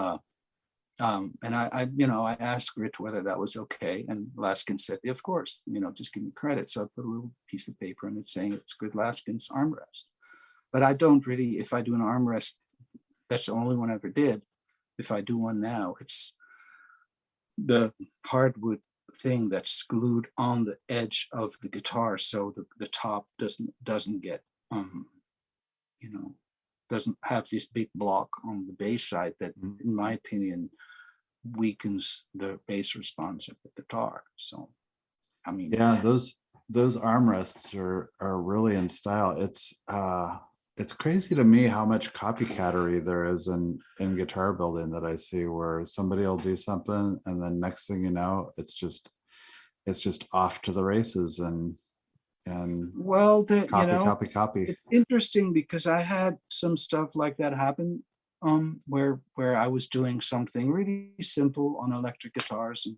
B: I, you know, I asked Grit whether that was okay, and Laskin said, of course, you know, just give me credit. So I put a little piece of paper in it saying it's Grit Laskin's armrest. But I don't really, if I do an armrest, that's the only one I ever did. If I do one now, it's the hardwood thing that's glued on the edge of the guitar, so the top doesn't get you know, doesn't have this big block on the bass side that, in my opinion, weakens the bass response of the guitar. So, I mean,
A: Yeah, those armrests are really in style. It's crazy to me how much copycattery there is in guitar building that I see, where somebody will do something and then next thing you know, it's just off to the races, and
B: well, you
A: copy,
B: know,
A: copy.
B: it's interesting because I had some stuff like that happen, where I was doing something really simple on electric guitars, and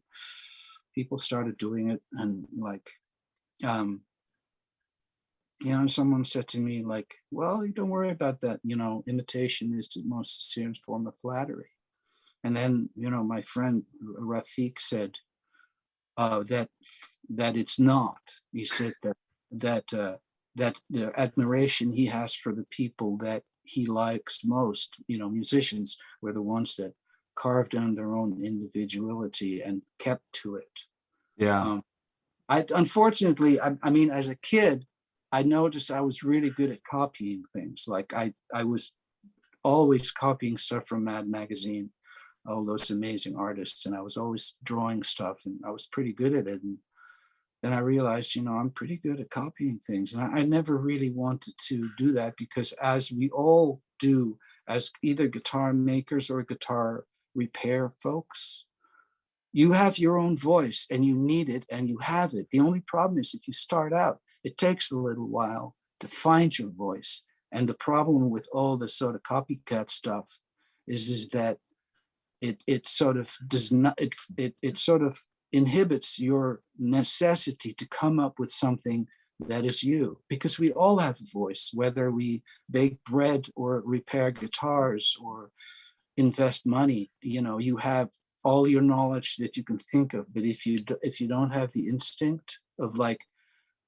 B: people started doing it, and like, you know, someone said to me like, well, you don't worry about that, you know, imitation is the most sincere form of flattery. And then, you know, my friend Rafik said that it's not. He said that the admiration he has for the people that he likes most, you know, musicians, were the ones that carved down their own individuality and kept to it.
A: Yeah.
B: I unfortunately, I mean, as a kid, I noticed I was really good at copying things. Like I was always copying stuff from Mad Magazine, all those amazing artists, and I was always drawing stuff, and I was pretty good at it. And then I realized, you know, I'm pretty good at copying things, and I never really wanted to do that, because as we all do, as either guitar makers or guitar repair folks, you have your own voice, and you need it, and you have it. The only problem is, if you start out, it takes a little while to find your voice. And the problem with all the sort of copycat stuff is that it sort of does not, it sort of inhibits your necessity to come up with something that is you, because we all have a voice, whether we bake bread or repair guitars or invest money. You know, you have all your knowledge that you can think of, but if you don't have the instinct of like,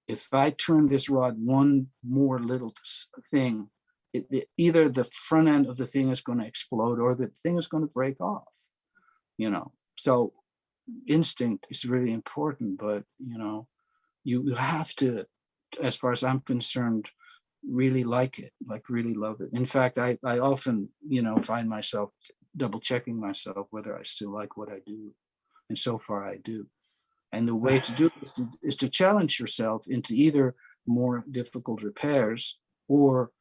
B: if I turn this rod one more little thing, either the front end of the thing is going to explode or the thing is going to break off, you know. So instinct is really important, but you know, you have to, as far as I'm concerned, really like it, like really love it. In fact, I often, you know, find myself double checking myself whether I still like what I do. And so far I do. And the way to do it is to challenge yourself into either more difficult repairs, or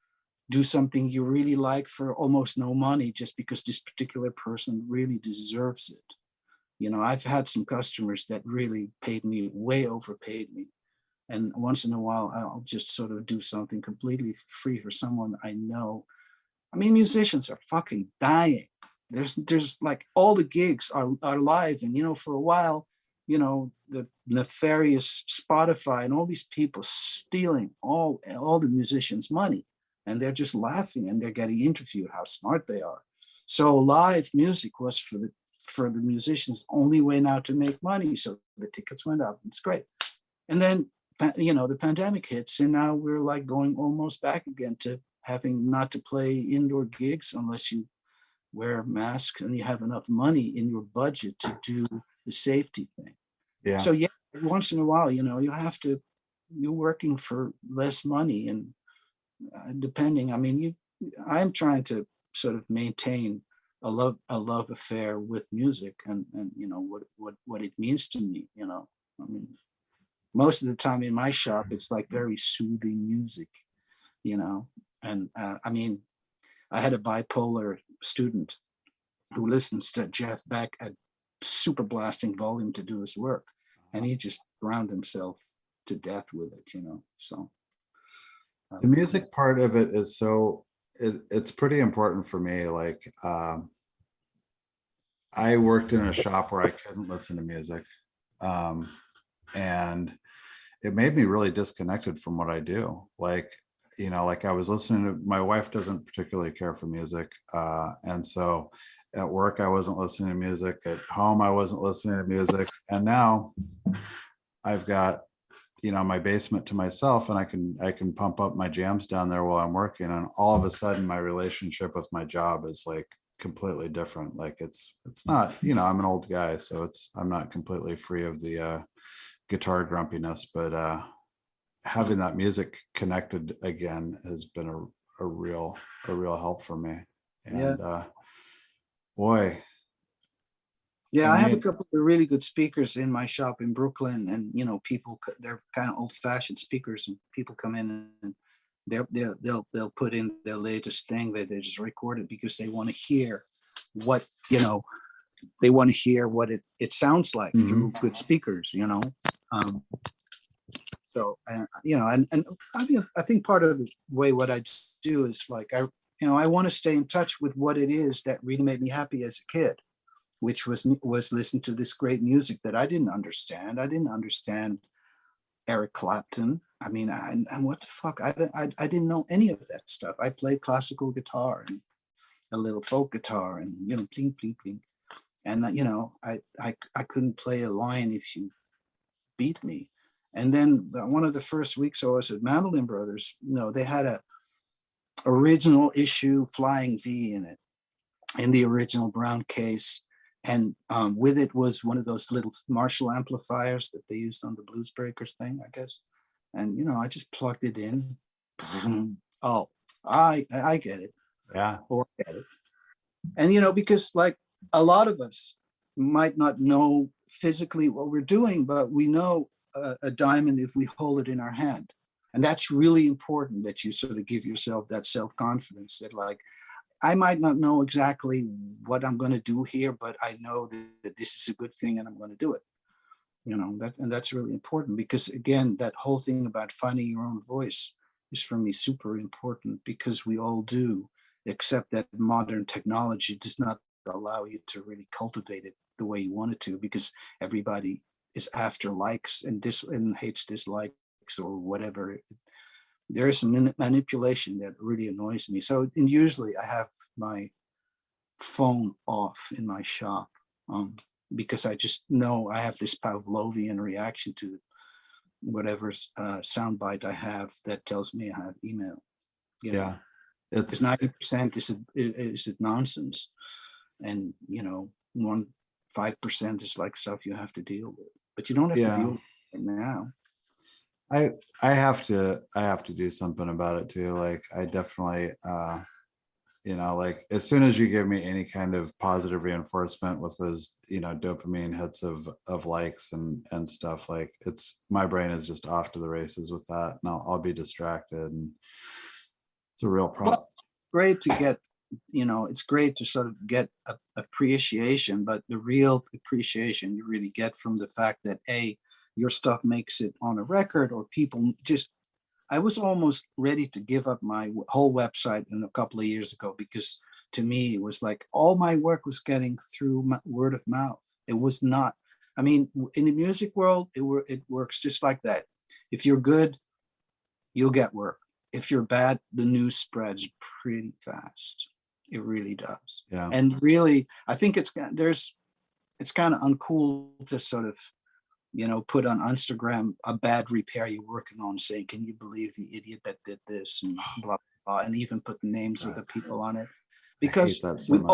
B: do something you really like for almost no money, just because this particular person really deserves it. You know, I've had some customers that really paid me, way overpaid me. And once in a while, I'll just sort of do something completely free for someone I know I mean, musicians are fucking dying. There's like all the gigs are live, and you know, for a while, you know, the nefarious Spotify and all these people stealing all the musicians' money, and they're just laughing and they're getting interviewed how smart they are. So live music was for the musicians only way now to make money. So the tickets went up. It's great. And then you know, the pandemic hits, and now we're like going almost back again to having not to play indoor gigs unless you wear a mask and you have enough money in your budget to do the safety thing.
A: Yeah.
B: So yeah, every once in a while, you know, you're working for less money, and depending, I mean, I'm trying to sort of maintain a love affair with music, and you know what it means to me. You know, I mean, most of the time in my shop, it's like very soothing music, you know. And I mean, I had a bipolar student who listens to Jeff Beck at super blasting volume to do his work, and he just ground himself to death with it, you know. So
A: The music part of it is it's pretty important for me. Like, I worked in a shop where I couldn't listen to music. And it made me really disconnected from what I do. Like, you know, like I was listening to, my wife doesn't particularly care for music. And so at work, I wasn't listening to music. At home, I wasn't listening to music. And now I've got, you know, my basement to myself, and I can pump up my jams down there while I'm working. And all of a sudden my relationship with my job is like completely different. Like it's not, you know, I'm an old guy, so I'm not completely free of the guitar grumpiness, but having that music connected again has been a real help for me. And boy,
B: yeah,
A: I
B: I have a
A: mean,
B: couple of really good speakers in my shop in Brooklyn, and you know, they're kind of old-fashioned speakers, and people come in and they'll put in their latest thing that they just recorded because they want to hear what, you know, they want to hear what it sounds like through good speakers, you know. So you know, and I mean, I think part of the way what I do is like you know, I want to stay in touch with what it is that really made me happy as a kid, which was listen to this great music that I didn't understand. I didn't understand Eric Clapton. I mean, and what the fuck? I didn't know any of that stuff. I played classical guitar and a little folk guitar, and you know, pling pling pling. And you know, I couldn't play a line if you beat me. And then one of the first weeks I was at Mandolin Brothers, you know, they had a original issue Flying V in it, in the original brown case. And with it was one of those little Marshall amplifiers that they used on the Blues Breakers thing, I guess. And, you know, I just plugged it in. Oh, I get it.
A: yeah,
B: Or I get it. And, you know, because like a lot of us might not know physically what we're doing, but we know a diamond if we hold it in our hand. And that's really important, that you sort of give yourself that self-confidence that like, I might not know exactly what I'm going to do here, but I know that this is a good thing and I'm going to do it. You know, that's really important, because again, that whole thing about finding your own voice is for me super important, because we all do, except that modern technology does not allow you to really cultivate it the way you want it to, because everybody is after likes and hates dislikes or whatever. There is some manipulation that really annoys me. So and usually I have my phone off in my shop, because I just know I have this Pavlovian reaction to whatever soundbite I have that tells me I have email. You know, it's 90% is it nonsense, and you know, 5% is like stuff you have to deal with, but you don't have to deal with it now.
A: I have to do something about it too. Like I definitely, you know, like as soon as you give me any kind of positive reinforcement with those, you know, dopamine hits of likes and stuff, like my brain is just off to the races with that, and I'll be distracted, and it's a real problem.
B: Well, great to get, you know, it's great to sort of get appreciation, but the real appreciation you really get from the fact that your stuff makes it on a record, or people just I was almost ready to give up my whole website a couple of years ago, because to me it was like all my work was getting through word of mouth. It was not. I mean, in the music world, it works just like that. If you're good, you'll get work. If you're bad, the news spreads pretty fast. It really does.
A: Yeah.
B: And really, I think it's kind of uncool to sort of, put on Instagram a bad repair you're working on, saying, "Can you believe the idiot that did this?" and blah, blah, and even put the names of the people on it,
A: I hate
B: because
A: that so
B: we're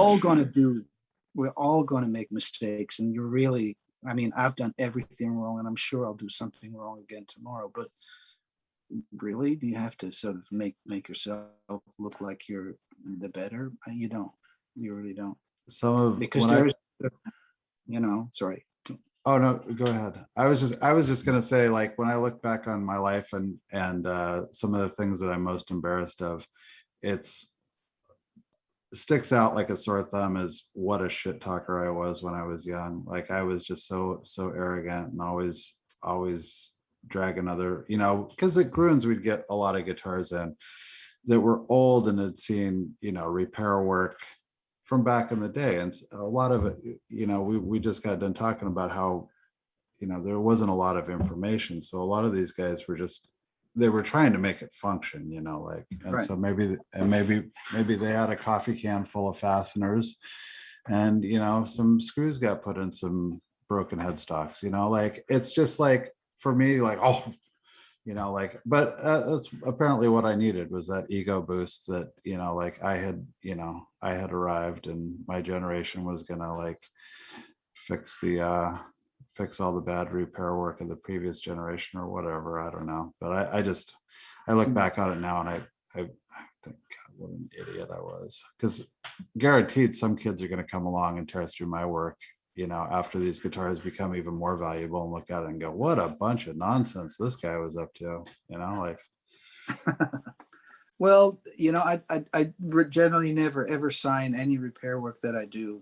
B: all going to make mistakes. And you're really, I mean, I've done everything wrong, and I'm sure I'll do something wrong again tomorrow. But really, do you have to sort of make yourself look like you're the better? You don't. You really don't.
A: Some of
B: Because
A: when
B: sorry.
A: Oh no, go ahead. I was just gonna say, like, when I look back on my life and some of the things that I'm most embarrassed of, it's sticks out like a sore thumb is what a shit talker I was when I was young. Like, I was just so arrogant and always dragging other, because at Gruens we'd get a lot of guitars in that were old and had seen, repair work from back in the day. And a lot of it, we just got done talking about how, there wasn't a lot of information. So a lot of these guys they were trying to make it function, and
B: Right.
A: so maybe they had a coffee can full of fasteners and, some screws got put in some broken headstocks, like, it's just like, for me, like, oh, but that's apparently what I needed, was that ego boost that, like, I had arrived and my generation was gonna, like, fix all the bad repair work of the previous generation or whatever. I don't know, but I look back on it now and I think, God, what an idiot I was, because guaranteed some kids are going to come along and tear through my work, after these guitars become even more valuable, and look at it and go, what a bunch of nonsense this guy was up to, like.
B: Well, I generally never ever sign any repair work that I do,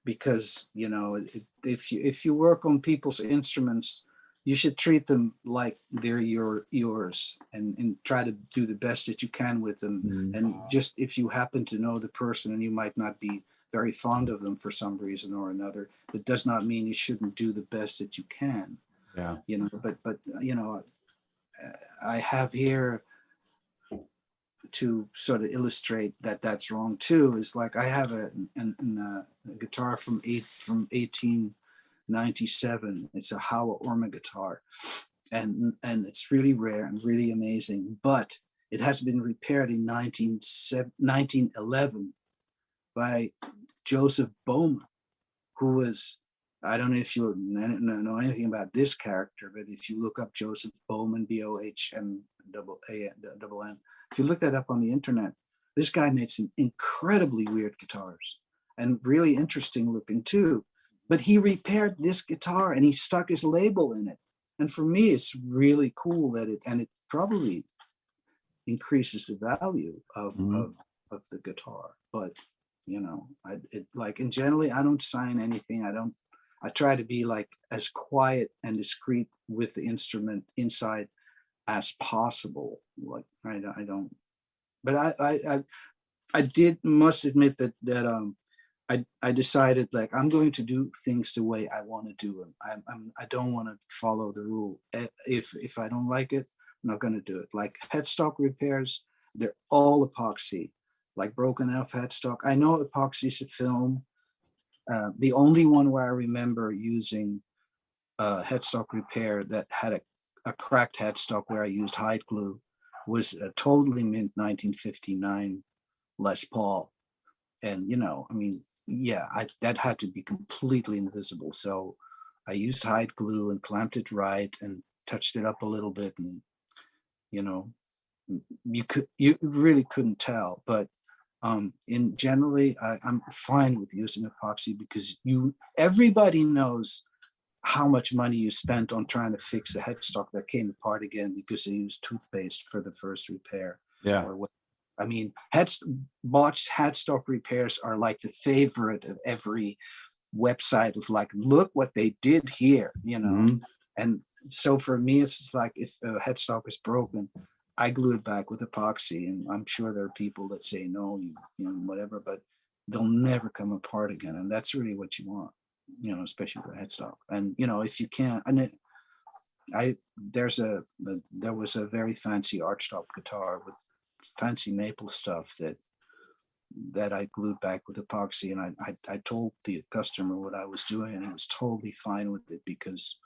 B: because if you work on people's instruments, you should treat them like they're yours, and try to do the best that you can with them. And just, if you happen to know the person and you might not be very fond of them for some reason or another, that does not mean you shouldn't do the best that you can.
A: Yeah.
B: But I have here, to sort of illustrate that that's wrong too, is like, I have a guitar from 1897. It's a Hawa Orma guitar, and it's really rare and really amazing, but it has been repaired in 1911 by Joseph Bowman, who was, I don't know if you know anything about this character, but if you look up Joseph Bowman, Bohman, if you look that up on the internet, this guy made some incredibly weird guitars and really interesting looking too. But he repaired this guitar and he stuck his label in it. And for me, it's really cool that it probably increases the value of the guitar. But and generally, I don't sign anything. I try to be like as quiet and discreet with the instrument inside as possible. Like, I don't, but I must admit that I decided, like, I'm going to do things the way I want to do them. I don't want to follow the rule. If I don't like it, I'm not going to do it. Like headstock repairs, they're all epoxy. Like broken elf headstock, I know epoxy's a film. The only one where I remember using headstock repair that had a cracked headstock where I used hide glue was a totally mint 1959 Les Paul. And, I mean, yeah, that had to be completely invisible. So I used hide glue and clamped it right and touched it up a little bit. And, you really couldn't tell. But in generally, I'm fine with using epoxy, because everybody knows how much money you spent on trying to fix a headstock that came apart again because they used toothpaste for the first repair.
A: Yeah.
B: I mean, botched headstock repairs are like the favorite of every website, of like, look what they did here, And so for me, it's like, if a headstock is broken, I glue it back with epoxy, and I'm sure there are people that say no, you know, whatever, but they'll never come apart again, and that's really what you want, you know, especially with a headstock. And you know, if you can't, and it, there was a very fancy archtop guitar with fancy maple stuff that I glued back with epoxy, and I told the customer what I was doing, and he was totally fine with it because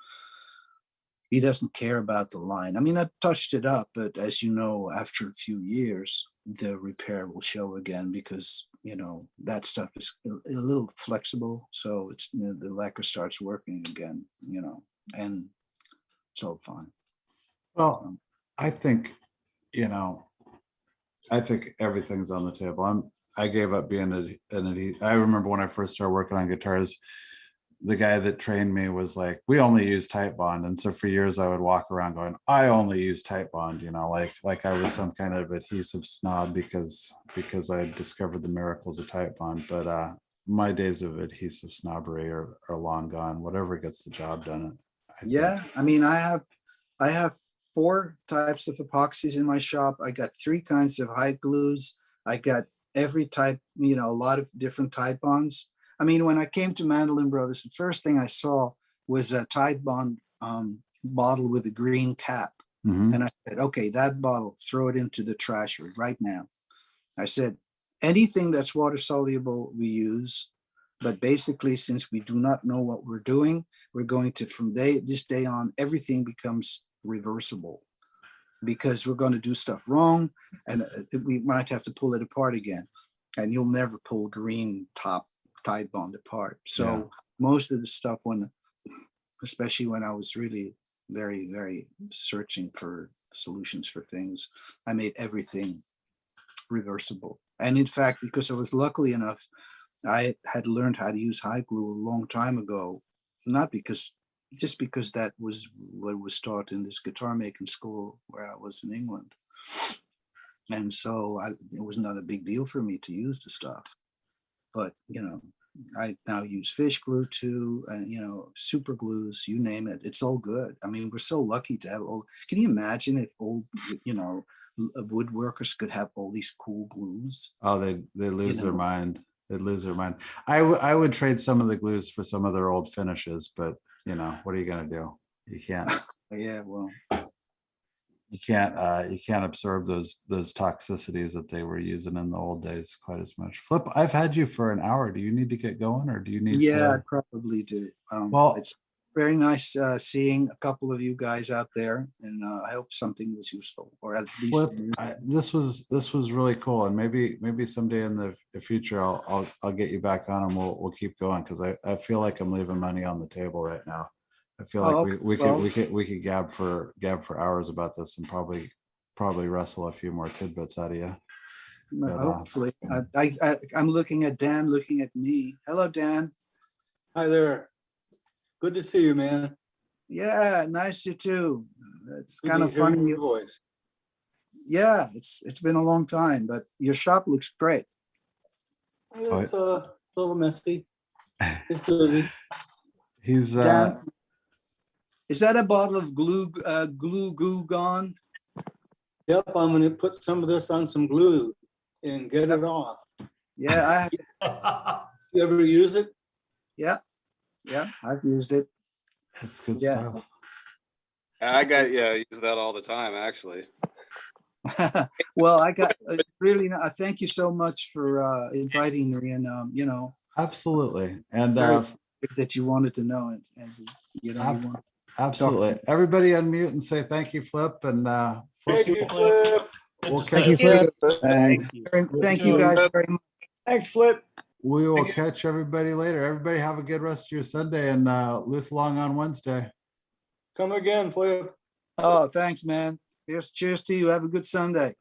B: he doesn't care about the line. I mean, I touched it up, but as you know, after a few years, the repair will show again because, you know, that stuff is a little flexible. So it's, you know, the lacquer starts working again, you know, and it's all fine.
A: Well, I think, you know, I think everything's on the table. I gave up being I remember when I first started working on guitars, the guy that trained me was like, we only use tight bond. And so for years I would walk around going, I only use tight bond, you know, like I was some kind of adhesive snob because I discovered the miracles of tight bond. But my days of adhesive snobbery are long gone. Whatever gets the job done.
B: Yeah, I mean, I have 4 types of epoxies in my shop. I got 3 kinds of hide glues. I got every type, you know, a lot of different Tide bonds. I mean, when I came to Mandolin Brothers, the first thing I saw was a Tide bond bottle with a green cap.
A: Mhm.
B: And I said, okay, that bottle, throw it into the trash right now. I said, anything that's water soluble, we use. But basically, since we do not know what we're doing, we're going to, from this day on, everything becomes reversible because we're going to do stuff wrong and we might have to pull it apart again. And you'll never pull green top Tide bond apart. So
A: Yeah.
B: most of the stuff, especially when I was really very, very searching for solutions for things, I made everything reversible. And in fact, because I was lucky enough, I had learned how to use hide glue a long time ago, just because that was what was taught in this guitar making school where I was in England. And so it was not a big deal for me to use the stuff. But, you know, I now use fish glue too, and, you know, super glues, you name it. It's all good. I mean, we're so lucky to have all. Can you imagine if old, you know, woodworkers could have all these cool glues?
A: Oh, they lose their
B: know.
A: mind. They'd lose their mind. I would trade some of the glues for some of their old finishes, but you know, what are you gonna do? You can't.
B: Yeah, well,
A: You can't absorb those toxicities that they were using in the old days quite as much. Flip, I've had you for an hour. Do you need to get going, or do you need
B: yeah, I
A: to?
B: probably do.
A: Well,
B: It's very nice seeing a couple of you guys out there, and I hope something was useful, or at least
A: Flip, this was really cool, and maybe someday in the future I'll get you back on and we'll keep going because I feel like I'm leaving money on the table right now. I feel like
B: Oh,
A: we
B: well,
A: could gab for hours about this and probably wrestle a few more tidbits out of you. But,
B: hopefully. I'm looking at Dan, looking at me. Hello, Dan.
D: Hi there. Good to see you, man.
B: Yeah, nice you too. It's
D: Good
B: kind
D: to
B: of
D: hear
B: funny.
D: your voice.
B: Yeah, it's been a long time, but your shop looks great.
D: It's a little messy. It's busy.
A: he's
B: Dan, is that a bottle of glue goo gone?
D: Yep, I'm gonna put some of this on some glue and get it off.
B: Yeah,
D: You ever use it?
B: yeah, I've used it.
A: That's good
B: Yeah.
A: stuff.
C: I use that all the time, actually.
B: Well, I got really. Thank you so much for inviting me, and you know,
A: Absolutely. And
B: very that you wanted to know, and you know, you want.
A: absolutely. Everybody unmute and say thank you, Flip. And
D: Thank you, Flip.
A: we'll
E: Thank you,
A: catch,
E: Flip.
B: Thanks. Thank you guys very much.
E: Thanks, Flip.
A: we will
D: Thank you.
A: catch everybody later. Everybody have a good rest of your Sunday and Luth Long on Wednesday.
D: Come again, Flip.
B: Oh, thanks, man. Cheers to you. Have a good Sunday.